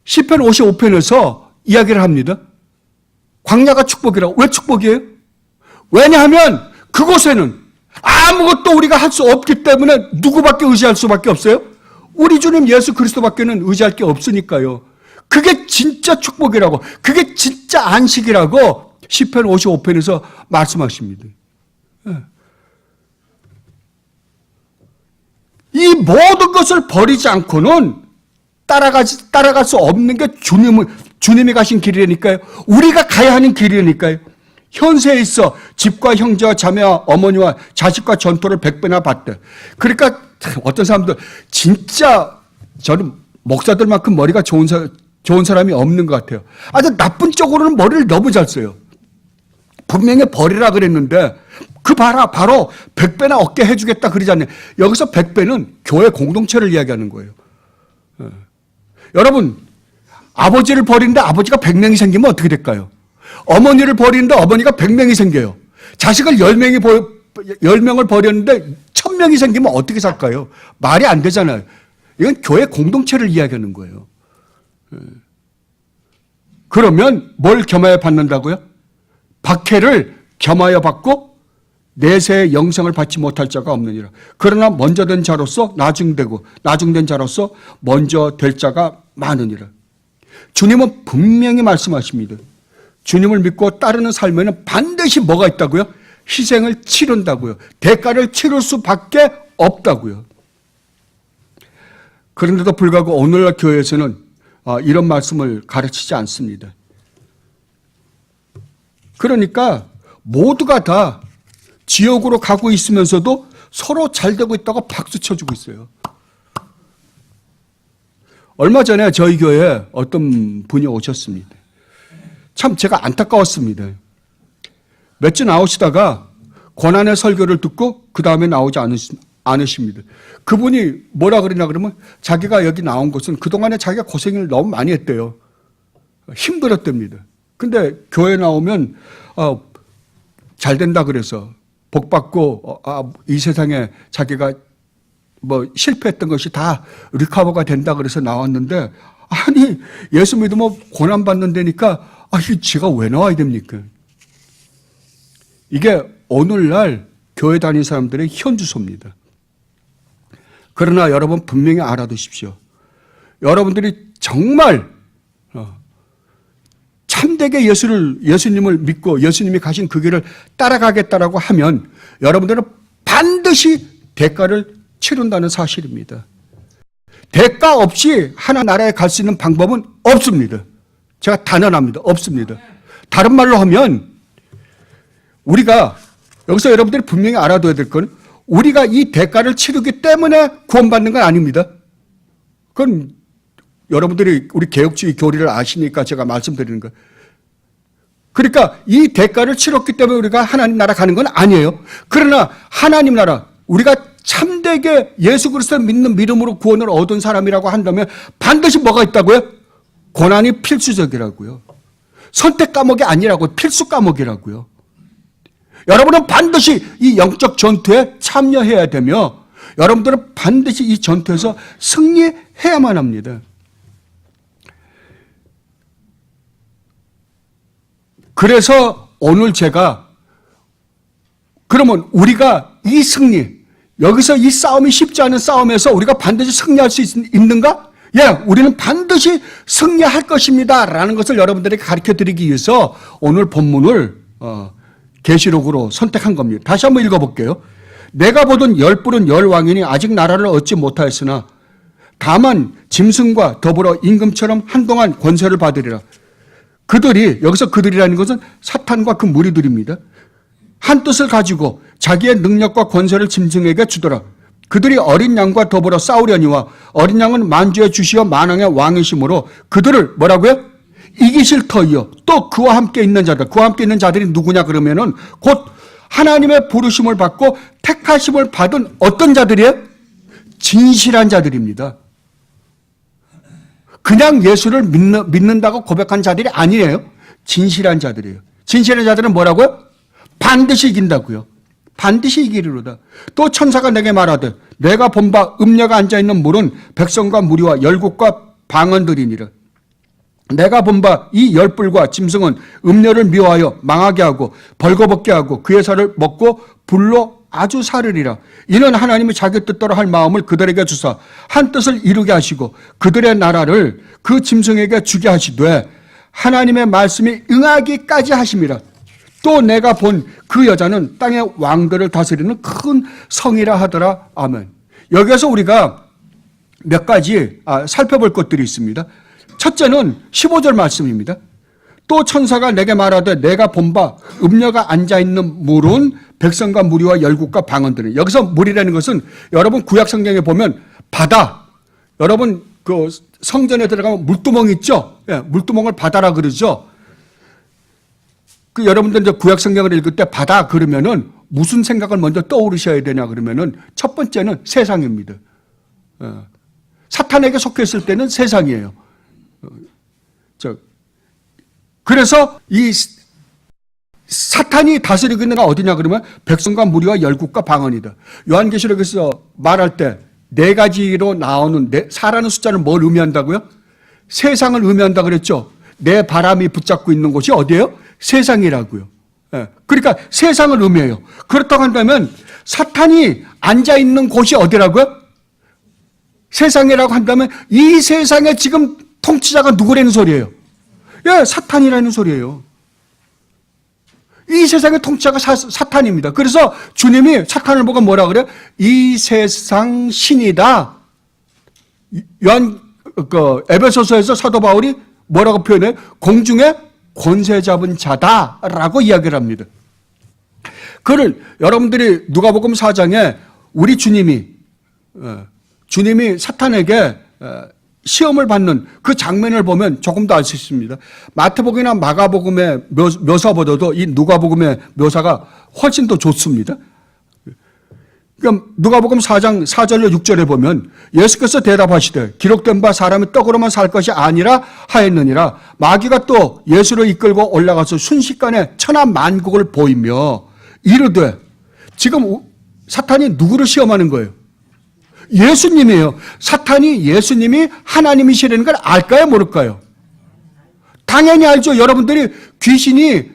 S1: 시편 55편에서 이야기를 합니다. 광야가 축복이라고. 왜 축복이에요? 왜냐하면 그곳에는 아무것도 우리가 할 수 없기 때문에 누구밖에 의지할 수밖에 없어요? 우리 주님 예수 그리스도밖에는 의지할 게 없으니까요. 그게 진짜 축복이라고, 그게 진짜 안식이라고 시편 55편에서 말씀하십니다. 이 모든 것을 버리지 않고는 따라갈 수 없는 게 주님이 가신 길이니까요. 우리가 가야 하는 길이니까요. 현세에 있어 집과 형제와 자매와 어머니와 자식과 전토를 100배나 받대. 그러니까 어떤 사람들 진짜 저는 목사들만큼 머리가 좋은 사람이 없는 것 같아요. 아주 나쁜 쪽으로는 머리를 너무 잘 써요. 분명히 버리라 그랬는데 그 바로 100배나 얻게 해주겠다 그러지 않나요? 여기서 100배는 교회 공동체를 이야기하는 거예요. 여러분, 아버지를 버리는데 아버지가 100명이 생기면 어떻게 될까요? 어머니를 버리는데 어머니가 100명이 생겨요. 자식을 10명을 버렸는데 1000명이 생기면 어떻게 살까요? 말이 안 되잖아요. 이건 교회 공동체를 이야기하는 거예요. 그러면 뭘 겸하여 받는다고요? 박해를 겸하여 받고 내세의 영생을 받지 못할 자가 없느니라. 그러나 먼저 된 자로서 나중되고 나중된 자로서 먼저 될 자가 많으니라. 주님은 분명히 말씀하십니다. 주님을 믿고 따르는 삶에는 반드시 뭐가 있다고요? 희생을 치른다고요. 대가를 치를 수밖에 없다고요. 그런데도 불구하고 오늘날 교회에서는 이런 말씀을 가르치지 않습니다. 그러니까 모두가 다 지옥으로 가고 있으면서도 서로 잘 되고 있다고 박수 쳐주고 있어요. 얼마 전에 저희 교회에 어떤 분이 오셨습니다. 참 제가 안타까웠습니다. 몇 주 나오시다가 고난의 설교를 듣고 그 다음에 나오지 않으십니다. 그분이 뭐라 그러냐 그러면 자기가 여기 나온 것은 그동안에 자기가 고생을 너무 많이 했대요. 힘들었답니다. 근데 교회 나오면 잘 된다 그래서 복 받고 이 세상에 자기가 뭐 실패했던 것이 다 리커버가 된다 그래서 나왔는데 아니 예수 믿으면 고난 받는 데니까 이 지가 왜 나와야 됩니까? 이게 오늘날 교회 다니는 사람들의 현주소입니다. 그러나 여러분 분명히 알아두십시오. 여러분들이 정말 참되게 예수님을 믿고 예수님이 가신 그 길을 따라가겠다라고 하면 여러분들은 반드시 대가를 치른다는 사실입니다. 대가 없이 하나님 나라에 갈 수 있는 방법은 없습니다. 제가 단언합니다. 없습니다. 다른 말로 하면 우리가 여기서 여러분들이 분명히 알아둬야 될 건 우리가 이 대가를 치르기 때문에 구원받는 건 아닙니다. 그건 여러분들이 우리 개혁주의 교리를 아시니까 제가 말씀드리는 거예요. 그러니까 이 대가를 치렀기 때문에 우리가 하나님 나라 가는 건 아니에요. 그러나 하나님 나라 우리가 참되게 예수 그리스도 믿는 믿음으로 구원을 얻은 사람이라고 한다면 반드시 뭐가 있다고요? 고난이 필수적이라고요. 선택 과목이 아니라고요. 필수 과목이라고요. 여러분은 반드시 이 영적 전투에 참여해야 되며 여러분들은 반드시 이 전투에서 승리해야만 합니다. 그래서 오늘 제가 그러면 우리가 이 승리 여기서 이 싸움이 쉽지 않은 싸움에서 우리가 반드시 승리할 수 있는가? 예, 우리는 반드시 승리할 것입니다 라는 것을 여러분들에게 가르쳐드리기 위해서 오늘 본문을 계시록으로 선택한 겁니다. 다시 한번 읽어볼게요. 내가 보던 열 뿔은 열 왕이니 아직 나라를 얻지 못하였으나 다만 짐승과 더불어 임금처럼 한동안 권세를 받으리라. 그들이 여기서 그들이라는 것은 사탄과 그 무리들입니다. 한 뜻을 가지고 자기의 능력과 권세를 짐승에게 주더라. 그들이 어린 양과 더불어 싸우려니와 어린 양은 만주의 주시여 만왕의 왕이시므로 그들을 뭐라고요? 이기실 터이요. 또 그와 함께 있는 자들. 그와 함께 있는 자들이 누구냐 그러면은 곧 하나님의 부르심을 받고 택하심을 받은 어떤 자들이에요? 진실한 자들입니다. 그냥 예수를 믿는다고 고백한 자들이 아니에요. 진실한 자들이에요. 진실한 자들은 뭐라고요? 반드시 이긴다고요. 반드시 이기리로다. 또 천사가 내게 말하되 내가 본 바 음녀가 앉아있는 물은 백성과 무리와 열국과 방언들이니라. 내가 본 바 이 열불과 짐승은 음녀를 미워하여 망하게 하고 벌거벗게 하고 그의 살을 먹고 불로 아주 사르리라. 이는 하나님이 자기 뜻대로 할 마음을 그들에게 주사 한 뜻을 이루게 하시고 그들의 나라를 그 짐승에게 주게 하시되 하나님의 말씀이 응하기까지 하심이라. 또 내가 본 그 여자는 땅의 왕들을 다스리는 큰 성이라 하더라. 아멘. 여기에서 우리가 몇 가지 살펴볼 것들이 있습니다. 첫째는 15절 말씀입니다. 또 천사가 내게 말하되 내가 본 바 음녀가 앉아있는 물은 백성과 무리와 열국과 방언들은. 여기서 물이라는 것은 여러분 구약 성경에 보면 바다, 여러분 그 성전에 들어가면 물두멍 있죠? 예, 물두멍을 바다라 그러죠. 그 여러분들 이제 구약 성경을 읽을 때 바다 그러면은 무슨 생각을 먼저 떠오르셔야 되냐 그러면은 첫 번째는 세상입니다. 사탄에게 속했을 때는 세상이에요. 그래서 이 사탄이 다스리고 있는 가 어디냐 그러면 백성과 무리와 열국과 방언이다. 요한계시록에서 말할 때 네 가지로 나오는 사라는 숫자는 뭘 의미한다고요? 세상을 의미한다 그랬죠. 내 바람이 붙잡고 있는 곳이 어디예요? 세상이라고요. 그러니까 세상을 의미해요. 그렇다고 한다면 사탄이 앉아있는 곳이 어디라고요? 세상이라고 한다면 이 세상에 지금 통치자가 누구라는 소리예요? 예, 사탄이라는 소리예요. 이 세상의 통치자가 사탄입니다. 그래서 주님이 사탄을 보고 뭐라 그래요? 이 세상 신이다. 에베소서에서 사도 바울이 뭐라고 표현해요? 공중에 권세 잡은 자다라고 이야기를 합니다. 그를 여러분들이 누가복음 4장에 우리 주님이 사탄에게 시험을 받는 그 장면을 보면 조금 더 알 수 있습니다. 마태복음이나 마가복음의 묘사보다도 이 누가복음의 묘사가 훨씬 더 좋습니다. 그럼 누가복음 4장 4절로 6절에 보면 예수께서 대답하시되 기록된 바 사람이 떡으로만 살 것이 아니라 하였느니라. 마귀가 또 예수를 이끌고 올라가서 순식간에 천하만국을 보이며 이르되, 지금 사탄이 누구를 시험하는 거예요? 예수님이에요. 사탄이 예수님이 하나님이시라는 걸 알까요, 모를까요? 당연히 알죠. 여러분들이 귀신이,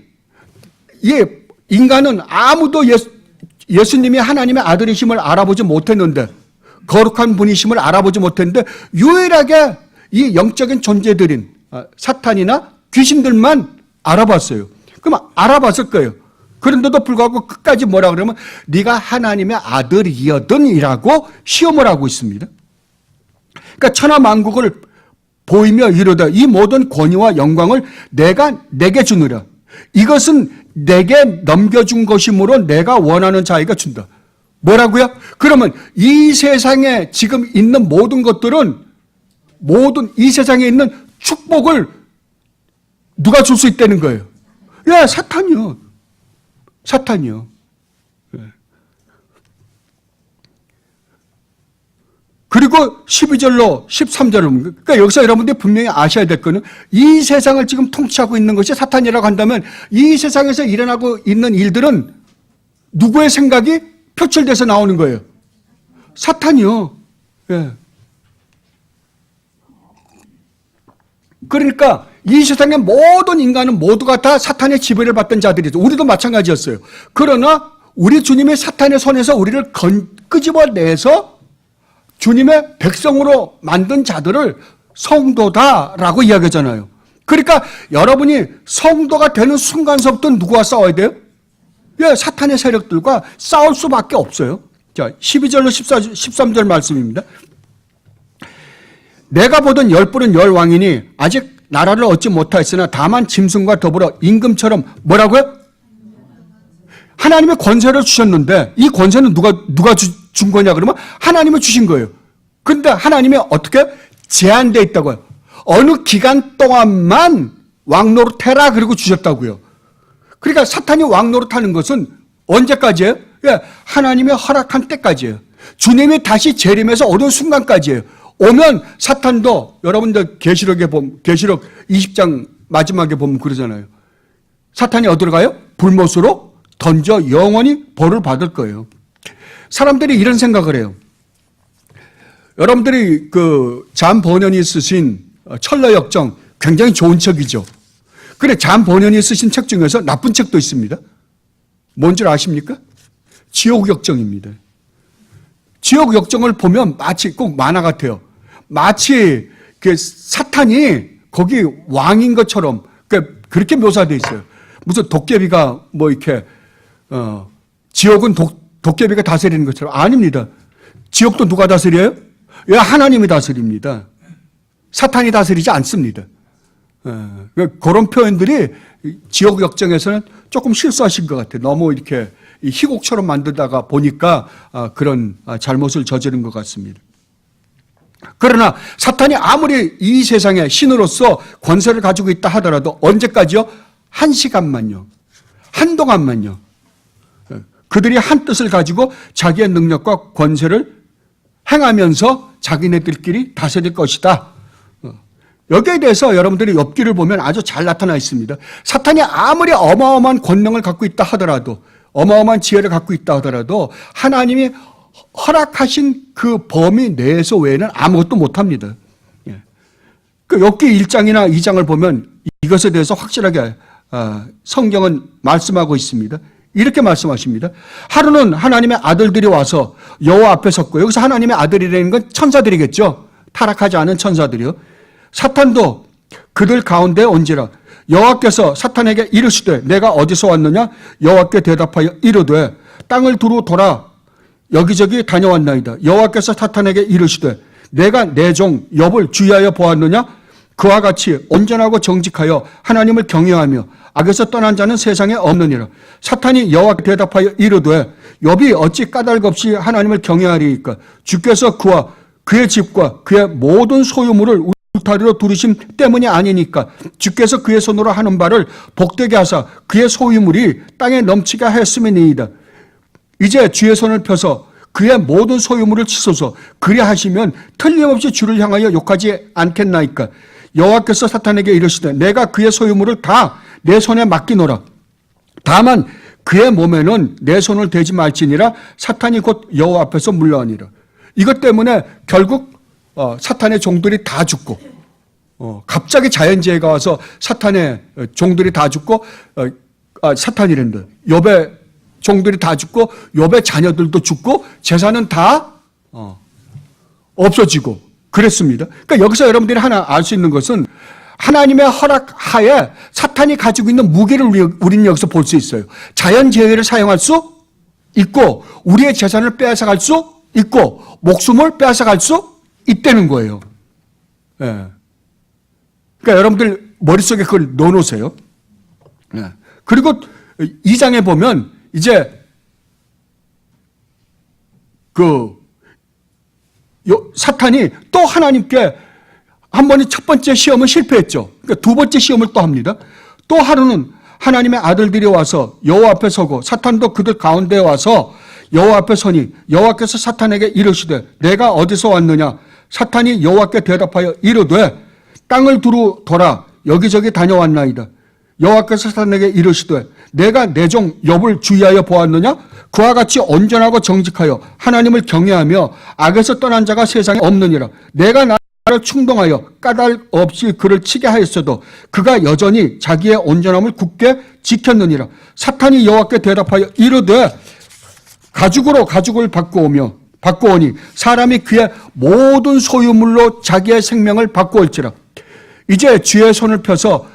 S1: 인간은 아무도 예수님이 하나님의 아들이심을 알아보지 못했는데, 거룩한 분이심을 알아보지 못했는데, 유일하게 이 영적인 존재들인 사탄이나 귀신들만 알아봤어요. 그럼 알아봤을 거예요. 그런데도 불구하고 끝까지 뭐라 그러면 네가 하나님의 아들이여든이라고 시험을 하고 있습니다. 그러니까 천하만국을 보이며 이르되 이 모든 권위와 영광을 내가 내게 주느라. 이것은 내게 넘겨준 것이므로 내가 원하는 자에게 준다. 뭐라고요? 그러면 이 세상에 지금 있는 모든 것들은, 모든 이 세상에 있는 축복을 누가 줄 수 있다는 거예요? 예, 사탄이요. 사탄이요. 그리고 12절로 13절로, 그러니까 여기서 여러분들이 분명히 아셔야 될 거는 이 세상을 지금 통치하고 있는 것이 사탄이라고 한다면 이 세상에서 일어나고 있는 일들은 누구의 생각이 표출돼서 나오는 거예요? 사탄이요. 예. 그러니까 이 세상의 모든 인간은 모두가 다 사탄의 지배를 받던 자들이죠. 우리도 마찬가지였어요. 그러나 우리 주님의 사탄의 손에서 우리를 끄집어내서 주님의 백성으로 만든 자들을 성도다라고 이야기하잖아요. 그러니까 여러분이 성도가 되는 순간서부터 누구와 싸워야 돼요? 예, 사탄의 세력들과 싸울 수밖에 없어요. 자, 12절로 13절 말씀입니다. 내가 보던 열불은 열왕이니 아직 나라를 얻지 못하였으나 다만 짐승과 더불어 임금처럼 뭐라고요? 하나님의 권세를 주셨는데 이 권세는 누가 준 거냐 그러면 하나님은 주신 거예요. 그런데 하나님이 어떻게 제한되어 있다고요. 어느 기간 동안만 왕노릇해라 그리고 주셨다고요. 그러니까 사탄이 왕노릇하는 것은 언제까지예요? 예, 하나님의 허락한 때까지예요. 주님이 다시 재림해서 오는 순간까지예요. 오면 사탄도 여러분들 계시록에 보면 계시록 20장 마지막에 보면 그러잖아요. 사탄이 어디로 가요? 불못으로 던져 영원히 벌을 받을 거예요. 사람들이 이런 생각을 해요. 여러분들이 그 잠 번연이 쓰신 철러역정 굉장히 좋은 책이죠. 그런데 잠 번연이 쓰신 책 중에서 나쁜 책도 있습니다. 뭔 줄 아십니까? 지옥역정입니다. 지옥역정을 보면 마치 꼭 만화 같아요. 마치 그 사탄이 거기 왕인 것처럼 그렇게 묘사되어 있어요. 무슨 도깨비가 뭐 이렇게 지옥은 도깨비가 다스리는 것처럼. 아닙니다. 지옥도 누가 다스려요? 예, 하나님이 다스립니다. 사탄이 다스리지 않습니다. 그런 표현들이 지옥 역정에서는 조금 실수하신 것 같아요. 너무 이렇게 희곡처럼 만들다가 보니까 그런 잘못을 저지른 것 같습니다. 그러나 사탄이 아무리 이 세상에 신으로서 권세를 가지고 있다 하더라도 언제까지요? 한 시간만요. 한동안만요. 그들이 한 뜻을 가지고 자기의 능력과 권세를 행하면서 자기네들끼리 다스릴 것이다. 여기에 대해서 여러분들이 엽기를 보면 아주 잘 나타나 있습니다. 사탄이 아무리 어마어마한 권능을 갖고 있다 하더라도, 어마어마한 지혜를 갖고 있다 하더라도 하나님이 허락하신 그 범위 내에서 외에는 아무것도 못합니다. 그 엽기 1장이나 2장을 보면 이것에 대해서 확실하게 성경은 말씀하고 있습니다. 이렇게 말씀하십니다. 하루는 하나님의 아들들이 와서 여호와 앞에 섰고, 여기서 하나님의 아들이라는 건 천사들이겠죠. 타락하지 않은 천사들이요. 사탄도 그들 가운데 온지라. 여호와께서 사탄에게 이르시되 내가 어디서 왔느냐? 여호와께 대답하여 이르되 땅을 두루 돌아 여기저기 다녀왔나이다. 여호와께서 사탄에게 이르시되 내가 내 종 욥을 주의하여 보았느냐? 그와 같이 온전하고 정직하여 하나님을 경외하며 악에서 떠난 자는 세상에 없느니라. 사탄이 여호와께 대답하여 이르되 욥이 어찌 까닭 없이 하나님을 경외하리이까? 주께서 그와 그의 집과 그의 모든 소유물을 울타리로 두르심 때문이 아니니까. 주께서 그의 손으로 하는 바를 복되게 하사 그의 소유물이 땅에 넘치게 하였음이니이다. 이제 주의 손을 펴서 그의 모든 소유물을 치소서. 그리하시면 틀림없이 주를 향하여 욕하지 않겠나이까. 여호와께서 사탄에게 이르시되 내가 그의 소유물을 다 내 손에 맡기노라. 다만 그의 몸에는 내 손을 대지 말지니라. 사탄이 곧 여호와 앞에서 물러가니라. 이것 때문에 결국 사탄의 종들이 다 죽고, 갑자기 자연재해가 와서 사탄의 종들이 다 죽고, 사탄이란다. 욥의 종들이 다 죽고, 욥의 자녀들도 죽고, 재산은 다 없어지고 그랬습니다. 그러니까 여기서 여러분들이 하나 알 수 있는 것은 하나님의 허락하에 사탄이 가지고 있는 무기를 우리는 여기서 볼 수 있어요. 자연재해를 사용할 수 있고, 우리의 재산을 빼앗아갈 수 있고, 목숨을 빼앗아갈 수 있다는 거예요. 예. 그러니까 여러분들 머릿속에 그걸 넣어놓으세요. 예. 그리고 2장에 보면 이제 사탄이 또 하나님께 한 번이 첫 번째 시험은 실패했죠. 그러니까 두 번째 시험을 또 합니다. 또 하루는 하나님의 아들들이 와서 여호와 앞에 서고 사탄도 그들 가운데 와서 여호와 앞에 서니 여호와께서 사탄에게 이르시되 내가 어디서 왔느냐? 사탄이 여호와께 대답하여 이르되 땅을 두루 돌아 여기저기 다녀왔나이다. 여호와께서 사탄에게 이르시되 내가 내 종 욥을 주의하여 보았느냐? 그와 같이 온전하고 정직하여 하나님을 경외하며 악에서 떠난 자가 세상에 없느니라. 내가 나를 충동하여 까닭 없이 그를 치게 하였어도 그가 여전히 자기의 온전함을 굳게 지켰느니라. 사탄이 여호와께 대답하여 이르되 가죽으로 가죽을 바꾸오니 사람이 그의 모든 소유물로 자기의 생명을 바꾸올지라. 이제 주의 손을 펴서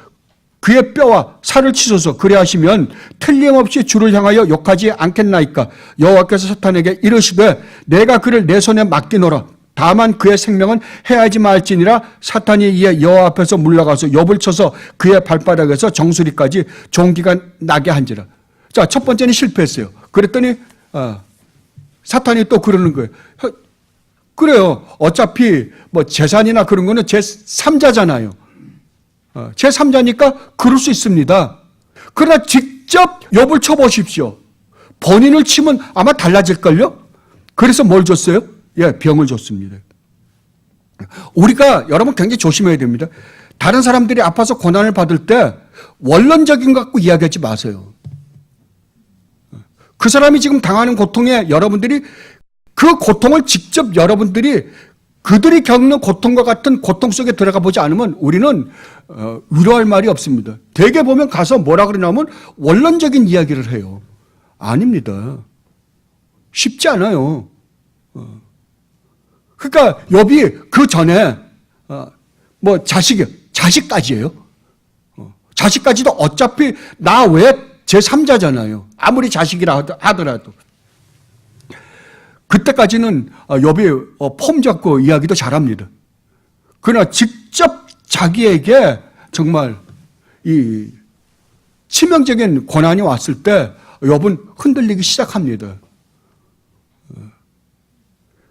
S1: 그의 뼈와 살을 치소서. 그리하시면 틀림없이 주를 향하여 욕하지 않겠나이까. 여호와께서 사탄에게 이르시되 내가 그를 내 손에 맡기노라. 다만 그의 생명은 해하지 말지니라. 사탄이 이에 여호와 앞에서 물러가서 욥을 쳐서 그의 발바닥에서 정수리까지 종기가 나게 한지라. 자, 첫 번째는 실패했어요. 그랬더니 사탄이 또 그러는 거예요. 그래요. 어차피 뭐 재산이나 그런 거는 제3자잖아요. 제3자니까 그럴 수 있습니다. 그러나 직접 욥을 쳐보십시오. 본인을 치면 아마 달라질걸요? 그래서 뭘 줬어요? 예, 병을 줬습니다. 우리가 여러분 굉장히 조심해야 됩니다. 다른 사람들이 아파서 고난을 받을 때 원론적인 것 갖고 이야기하지 마세요. 그 사람이 지금 당하는 고통에 여러분들이 그 고통을 직접 여러분들이 그들이 겪는 고통과 같은 고통 속에 들어가 보지 않으면 우리는 위로할 말이 없습니다. 대개 보면 가서 뭐라 그러냐면 원론적인 이야기를 해요. 아닙니다. 쉽지 않아요. 그러니까 욥이 그 전에 뭐 자식까지예요. 자식까지도 어차피 나 외에 제3자잖아요. 아무리 자식이라 하더라도. 그때까지는 욥이 폼 잡고 이야기도 잘합니다. 그러나 직접 자기에게 정말 이 치명적인 고난이 왔을 때 욥은 흔들리기 시작합니다.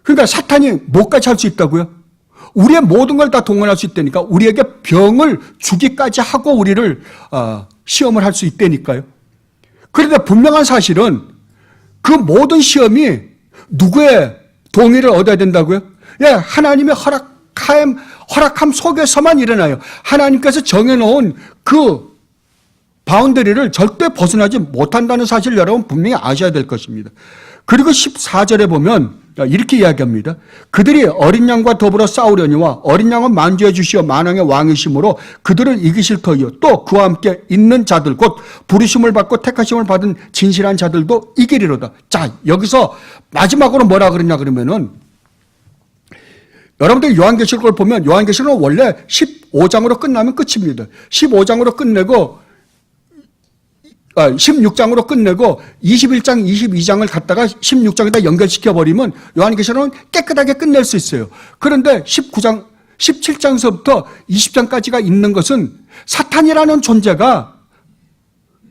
S1: 그러니까 사탄이 뭐까지 할 수 있다고요? 우리의 모든 걸 다 동원할 수 있다니까. 우리에게 병을 주기까지 하고 우리를 시험을 할 수 있다니까요. 그런데 분명한 사실은 그 모든 시험이 누구의 동의를 얻어야 된다고요? 예, 하나님의 허락함 속에서만 일어나요. 하나님께서 정해놓은 그 바운더리를 절대 벗어나지 못한다는 사실을 여러분 분명히 아셔야 될 것입니다. 그리고 14절에 보면 이렇게 이야기합니다. 그들이 어린 양과 더불어 싸우려니와 어린 양은 만주해 주시어 만왕의 왕이심으로 그들을 이기실 터이요 또 그와 함께 있는 자들 곧 부르심을 받고 택하심을 받은 진실한 자들도 이기리로다. 자, 여기서 마지막으로 뭐라 그러냐 그러면은 여러분들 요한계시록을 보면 요한계시록은 원래 15장으로 끝나면 끝입니다. 15장으로 끝내고 16장으로 끝내고 21장, 22장을 갖다가 16장에다 연결시켜버리면 요한계시록은 깨끗하게 끝낼 수 있어요. 그런데 19장, 17장서부터 20장까지가 있는 것은 사탄이라는 존재가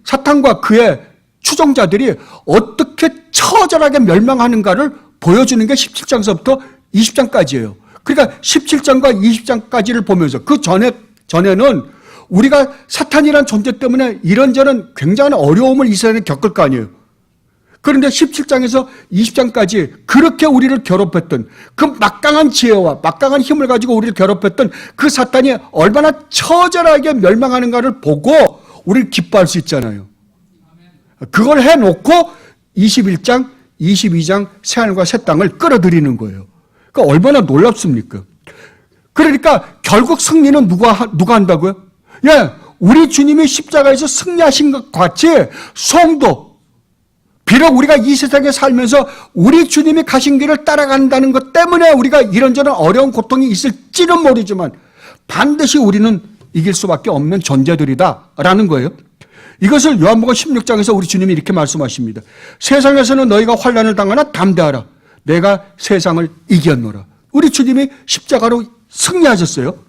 S1: 사탄과 그의 추종자들이 어떻게 처절하게 멸망하는가를 보여주는 게 17장서부터 20장까지예요. 그러니까 17장과 20장까지를 보면서 그 전에는 우리가 사탄이라는 존재 때문에 이런저런 굉장한 어려움을 이스라엘은 겪을 거 아니에요. 그런데 17장에서 20장까지 그렇게 우리를 괴롭혔던 그 막강한 지혜와 막강한 힘을 가지고 우리를 괴롭혔던 그 사탄이 얼마나 처절하게 멸망하는가를 보고 우리를 기뻐할 수 있잖아요. 그걸 해놓고 21장, 22장 새하늘과 새 땅을 끌어들이는 거예요. 그러니까 얼마나 놀랍습니까? 그러니까 결국 승리는 누가 한다고요? 예, 우리 주님이 십자가에서 승리하신 것 같이 성도, 비록 우리가 이 세상에 살면서 우리 주님이 가신 길을 따라간다는 것 때문에 우리가 이런저런 어려운 고통이 있을지는 모르지만 반드시 우리는 이길 수밖에 없는 존재들이다라는 거예요. 이것을 요한복음 16장에서 우리 주님이 이렇게 말씀하십니다. 세상에서는 너희가 환난을 당하나 담대하라. 내가 세상을 이겼노라. 우리 주님이 십자가로 승리하셨어요.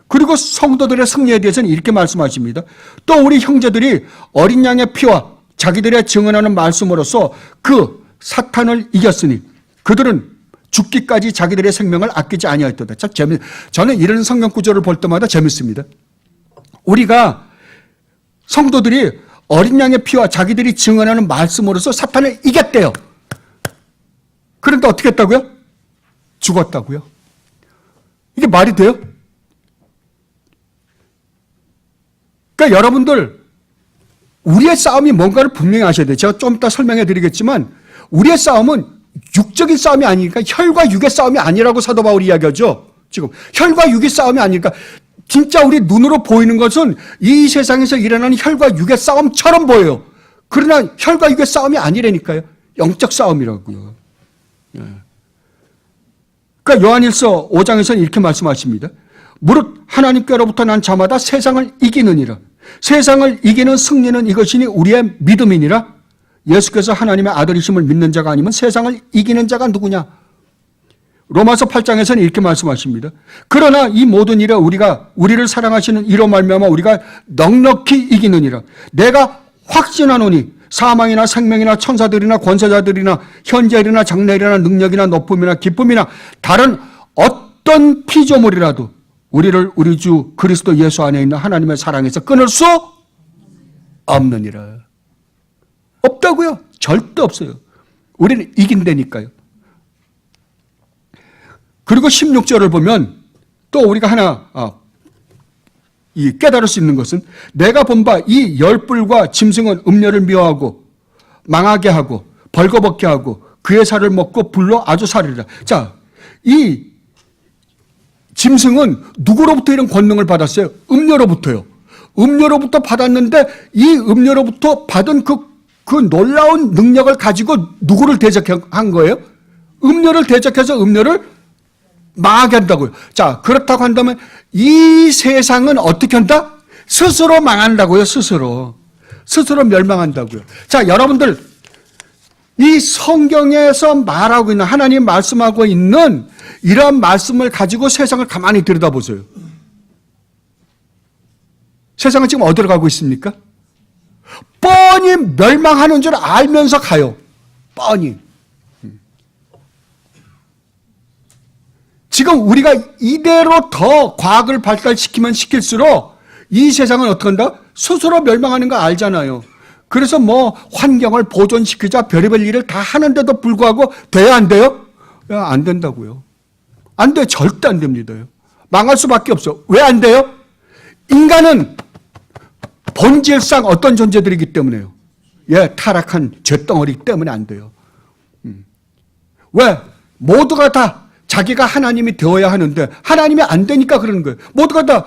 S1: 그리고 성도들의 승리에 대해서는 이렇게 말씀하십니다. 또 우리 형제들이 어린 양의 피와 자기들의 증언하는 말씀으로써 그 사탄을 이겼으니 그들은 죽기까지 자기들의 생명을 아끼지 아니하였도다. 참 저는 이런 성경 구절을 볼 때마다 재밌습니다. 우리가 성도들이 어린 양의 피와 자기들이 증언하는 말씀으로써 사탄을 이겼대요. 그런데 어떻게 했다고요? 죽었다고요. 이게 말이 돼요? 그러니까 여러분들 우리의 싸움이 뭔가를 분명히 아셔야 돼요. 제가 좀 이따 설명해 드리겠지만 우리의 싸움은 육적인 싸움이 아니니까 혈과 육의 싸움이 아니라고 사도 바울이 이야기하죠. 지금 혈과 육의 싸움이 아니니까 진짜 우리 눈으로 보이는 것은 이 세상에서 일어나는 혈과 육의 싸움처럼 보여요. 그러나 혈과 육의 싸움이 아니라니까요. 영적 싸움이라고요. 그러니까 요한일서 5장에서는 이렇게 말씀하십니다. 무릇 하나님께로부터 난 자마다 세상을 이기느니라. 세상을 이기는 승리는 이것이니 우리의 믿음이니라. 예수께서 하나님의 아들이심을 믿는 자가 아니면 세상을 이기는 자가 누구냐? 로마서 8장에서는 이렇게 말씀하십니다. 그러나 이 모든 일에 우리를 사랑하시는 이로 말미암아 우리가 넉넉히 이기느니라. 내가 확신하노니 사망이나 생명이나 천사들이나 권세자들이나 현재일이나 장래일이나 능력이나 높음이나 기쁨이나 다른 어떤 피조물이라도 우리를 우리 주 그리스도 예수 안에 있는 하나님의 사랑에서 끊을 수 없느니라. 없다고요? 절대 없어요. 우리는 이긴다니까요. 그리고 16절을 보면 또 우리가 하나 깨달을 수 있는 것은 내가 본 바 이 열불과 짐승은 음료를 미워하고 망하게 하고 벌거벗게 하고 그의 살을 먹고 불로 아주 살이라. 자, 이 짐승은 누구로부터 이런 권능을 받았어요? 음료로부터요. 음료로부터 받았는데 이 음료로부터 받은 그 놀라운 능력을 가지고 누구를 대적한 거예요? 음료를 대적해서 음료를 망하게 한다고요. 자, 그렇다고 한다면 이 세상은 어떻게 한다? 스스로 망한다고요. 스스로 멸망한다고요. 자, 여러분들 이 성경에서 말하고 있는 하나님 말씀하고 있는 이러한 말씀을 가지고 세상을 가만히 들여다보세요. 세상은 지금 어디로 가고 있습니까? 뻔히 멸망하는 줄 알면서 가요. 뻔히. 지금 우리가 이대로 더 과학을 발달시키면 시킬수록 이 세상은 어떻게 한다? 스스로 멸망하는 거 알잖아요. 그래서 뭐 환경을 보존시키자 별의별 일을 다 하는데도 불구하고 돼야 안 돼요? 안 된다고요. 안 돼요. 절대 안 됩니다. 망할 수밖에 없어. 왜 안 돼요? 인간은 본질상 어떤 존재들이기 때문에요. 타락한 죄덩어리 때문에 안 돼요. 왜? 모두가 다 자기가 하나님이 되어야 하는데 하나님이 안 되니까 그러는 거예요. 모두가 다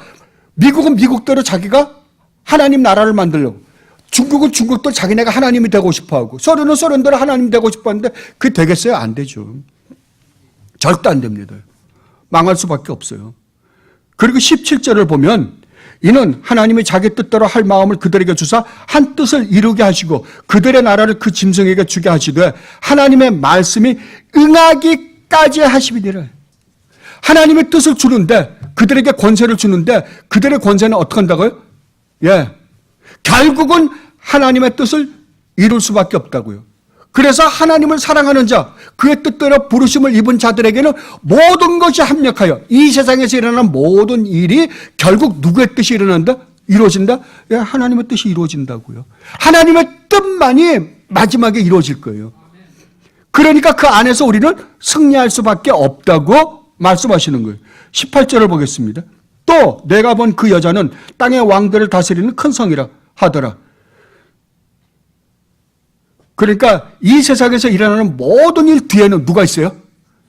S1: 미국은 미국대로 자기가 하나님 나라를 만들려고, 중국은 중국대로 자기네가 하나님이 되고 싶어하고, 소련은 소련대로 하나님이 되고 싶어하는데 그게 되겠어요? 안 되죠. 절대 안 됩니다. 망할 수밖에 없어요. 그리고 17절을 보면 이는 하나님이 자기 뜻대로 할 마음을 그들에게 주사 한 뜻을 이루게 하시고 그들의 나라를 그 짐승에게 주게 하시되 하나님의 말씀이 응하기까지 하시리라. 하나님의 뜻을 주는데, 그들에게 권세를 주는데 그들의 권세는 어떻게 한다고요? 결국은 하나님의 뜻을 이룰 수밖에 없다고요. 그래서 하나님을 사랑하는 자, 그의 뜻대로 부르심을 입은 자들에게는 모든 것이 합력하여 이 세상에서 일어나는 모든 일이 결국 누구의 뜻이 일어난다? 이루어진다? 하나님의 뜻이 이루어진다고요. 하나님의 뜻만이 마지막에 이루어질 거예요. 그러니까 그 안에서 우리는 승리할 수밖에 없다고 말씀하시는 거예요. 18절을 보겠습니다. 또 내가 본 그 여자는 땅의 왕들을 다스리는 큰 성이라 하더라. 그러니까 이 세상에서 일어나는 모든 일 뒤에는 누가 있어요?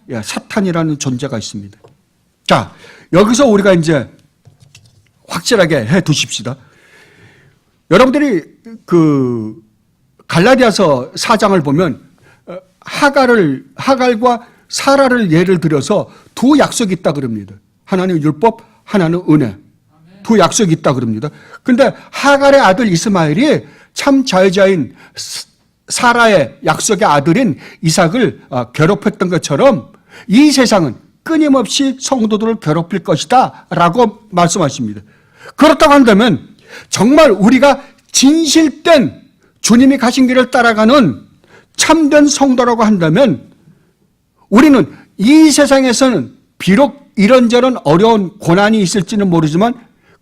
S1: 사탄이라는 존재가 있습니다. 자, 여기서 우리가 이제 확실하게 해 두십시다. 여러분들이 그 갈라디아서 4장을 보면 하갈과 사라를 예를 들어서 두 약속이 있다 그럽니다. 하나는 율법, 하나는 은혜. 두 약속이 있다 그럽니다. 근데 하갈의 아들 이스마엘이 참 자유자인 사라의 약속의 아들인 이삭을 괴롭혔던 것처럼 이 세상은 끊임없이 성도들을 괴롭힐 것이다 라고 말씀하십니다. 그렇다고 한다면 정말 우리가 진실된 주님이 가신 길을 따라가는 참된 성도라고 한다면 우리는 이 세상에서는 비록 이런저런 어려운 고난이 있을지는 모르지만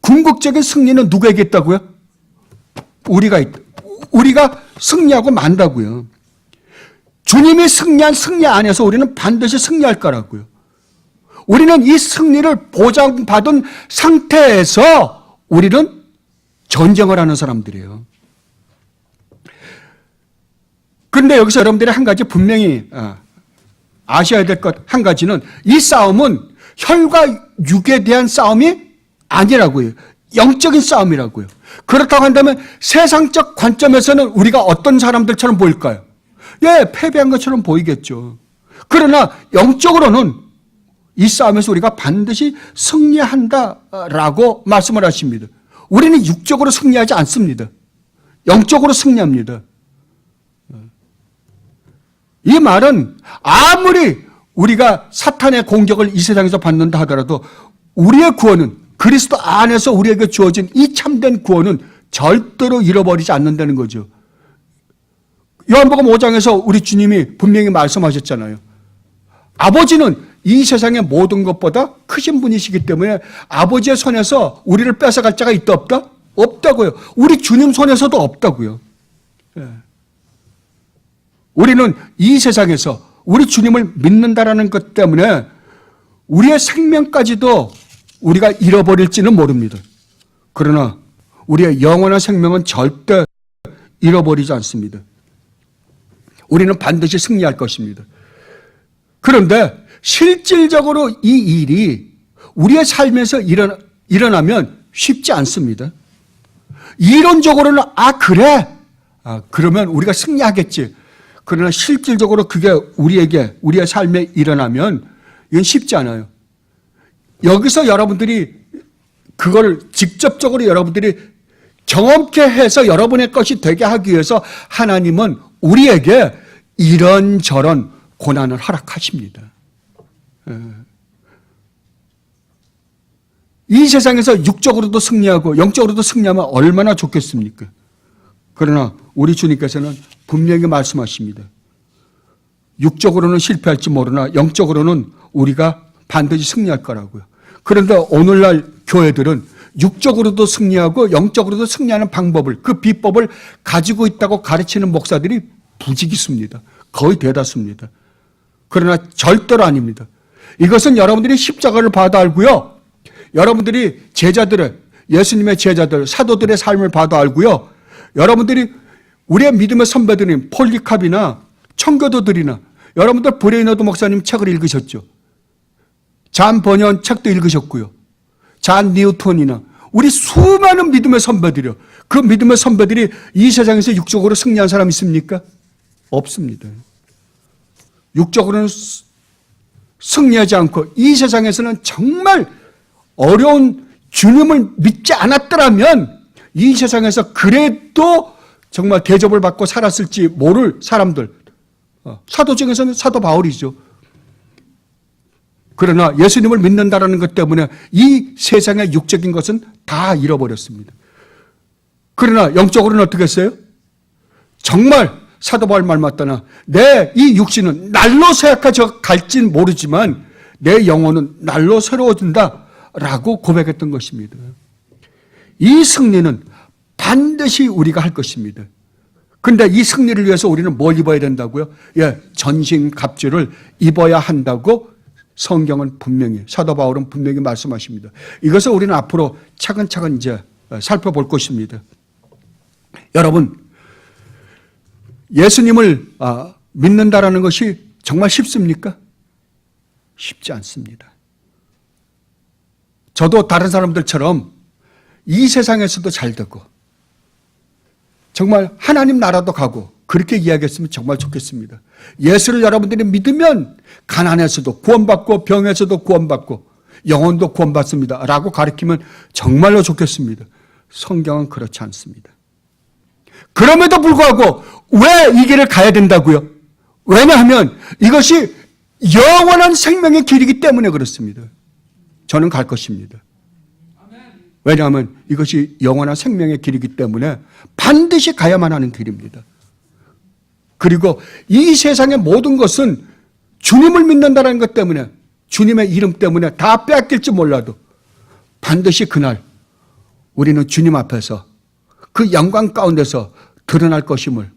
S1: 궁극적인 승리는 누구에게 있다고요? 우리가 승리하고 만다고요. 주님이 승리한 승리 안에서 우리는 반드시 승리할 거라고요. 우리는 이 승리를 보장받은 상태에서 우리는 전쟁을 하는 사람들이에요. 그런데 여기서 여러분들이 한 가지 분명히 아셔야 될 것 한 가지는 이 싸움은 혈과 육에 대한 싸움이 아니라고요. 영적인 싸움이라고요. 그렇다고 한다면 세상적 관점에서는 우리가 어떤 사람들처럼 보일까요? 패배한 것처럼 보이겠죠. 그러나 영적으로는 이 싸움에서 우리가 반드시 승리한다라고 말씀을 하십니다. 우리는 육적으로 승리하지 않습니다. 영적으로 승리합니다. 이 말은 아무리 우리가 사탄의 공격을 이 세상에서 받는다 하더라도 우리의 구원은 그리스도 안에서 우리에게 주어진 이 참된 구원은 절대로 잃어버리지 않는다는 거죠. 요한복음 5장에서 우리 주님이 분명히 말씀하셨잖아요. 아버지는 이 세상의 모든 것보다 크신 분이시기 때문에 아버지의 손에서 우리를 뺏어갈 자가 있다 없다? 없다고요. 우리 주님 손에서도 없다고요. 예. 우리는 이 세상에서 우리 주님을 믿는다라는 것 때문에 우리의 생명까지도 우리가 잃어버릴지는 모릅니다. 그러나 우리의 영원한 생명은 절대 잃어버리지 않습니다. 우리는 반드시 승리할 것입니다. 그런데 실질적으로 이 일이 우리의 삶에서 일어나면 쉽지 않습니다. 이론적으로는 그래. 그러면 우리가 승리하겠지. 그러나 실질적으로 그게 우리의 삶에 일어나면 이건 쉽지 않아요. 여기서 여러분들이 그걸 직접적으로 여러분들이 경험케 해서 여러분의 것이 되게 하기 위해서 하나님은 우리에게 이런저런 고난을 허락하십니다. 이 세상에서 육적으로도 승리하고 영적으로도 승리하면 얼마나 좋겠습니까? 그러나 우리 주님께서는 분명히 말씀하십니다. 육적으로는 실패할지 모르나 영적으로는 우리가 반드시 승리할 거라고요. 그런데 오늘날 교회들은 육적으로도 승리하고 영적으로도 승리하는 방법을, 그 비법을 가지고 있다고 가르치는 목사들이 부지기수입니다. 거의 대다수입니다. 그러나 절대로 아닙니다. 이것은 여러분들이 십자가를 봐도 알고요. 여러분들이 예수님의 제자들, 사도들의 삶을 봐도 알고요. 여러분들이 우리의 믿음의 선배들인 폴리캅이나 청교도들이나 여러분들 브레이너드 목사님 책을 읽으셨죠. 잔 버년 책도 읽으셨고요. 잔 뉴턴이나 우리 수많은 믿음의 선배들이요. 그 믿음의 선배들이 이 세상에서 육적으로 승리한 사람 있습니까? 없습니다. 육적으로는 승리하지 않고 이 세상에서는 정말 어려운 주님을 믿지 않았더라면 이 세상에서 그래도 정말 대접을 받고 살았을지 모를 사람들, 사도 중에서는 사도 바울이죠. 그러나 예수님을 믿는다라는 것 때문에 이 세상의 육적인 것은 다 잃어버렸습니다. 그러나 영적으로는 어떻게 했어요? 정말 사도 바울 말 맞다나 내 이 육신은 날로 쇠약해져 갈진 모르지만 내 영혼은 날로 새로워진다라고 고백했던 것입니다. 이 승리는 반드시 우리가 할 것입니다. 그런데 이 승리를 위해서 우리는 뭘 입어야 된다고요? 전신갑주를 입어야 한다고 성경은 분명히, 사도 바울은 분명히 말씀하십니다. 이것을 우리는 앞으로 차근차근 이제 살펴볼 것입니다. 여러분, 예수님을 믿는다라는 것이 정말 쉽습니까? 쉽지 않습니다. 저도 다른 사람들처럼 이 세상에서도 잘 되고 정말 하나님 나라도 가고 그렇게 이야기했으면 정말 좋겠습니다. 예수를 여러분들이 믿으면 가난에서도 구원받고 병에서도 구원받고 영혼도 구원받습니다 라고 가르치면 정말로 좋겠습니다. 성경은 그렇지 않습니다. 그럼에도 불구하고 왜 이 길을 가야 된다고요? 왜냐하면 이것이 영원한 생명의 길이기 때문에 그렇습니다. 저는 갈 것입니다. 왜냐하면 이것이 영원한 생명의 길이기 때문에 반드시 가야만 하는 길입니다. 그리고 이 세상의 모든 것은 주님을 믿는다는 것 때문에, 주님의 이름 때문에 다 빼앗길지 몰라도 반드시 그날 우리는 주님 앞에서 그 영광 가운데서 드러날 것임을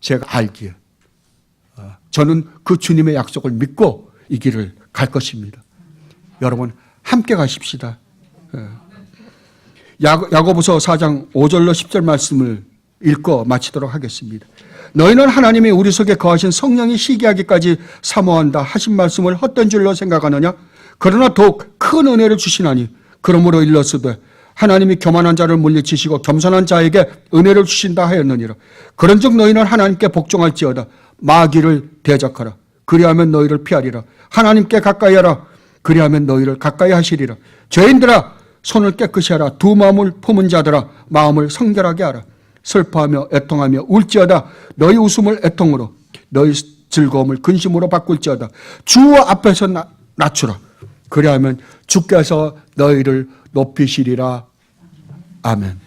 S1: 제가 알기에 저는 그 주님의 약속을 믿고 이 길을 갈 것입니다. 여러분 함께 가십시다. 야고보서 4장 5절로 10절 말씀을 읽고 마치도록 하겠습니다. 너희는 하나님이 우리 속에 거하신 성령이 시기하기까지 사모한다 하신 말씀을 헛된 줄로 생각하느냐? 그러나 더욱 큰 은혜를 주시나니 그러므로 일렀으되 하나님이 교만한 자를 물리치시고 겸손한 자에게 은혜를 주신다 하였느니라. 그런즉 너희는 하나님께 복종할지어다. 마귀를 대적하라. 그리하면 너희를 피하리라. 하나님께 가까이 하라. 그리하면 너희를 가까이 하시리라. 죄인들아 손을 깨끗이 하라. 두 마음을 품은 자들아 마음을 성결하게 하라. 슬퍼하며 애통하며 울지어다. 너희 웃음을 애통으로 너희 즐거움을 근심으로 바꿀지어다. 주 앞에서 낮추라. 그리하면 주께서 너희를 높이시리라. 아멘.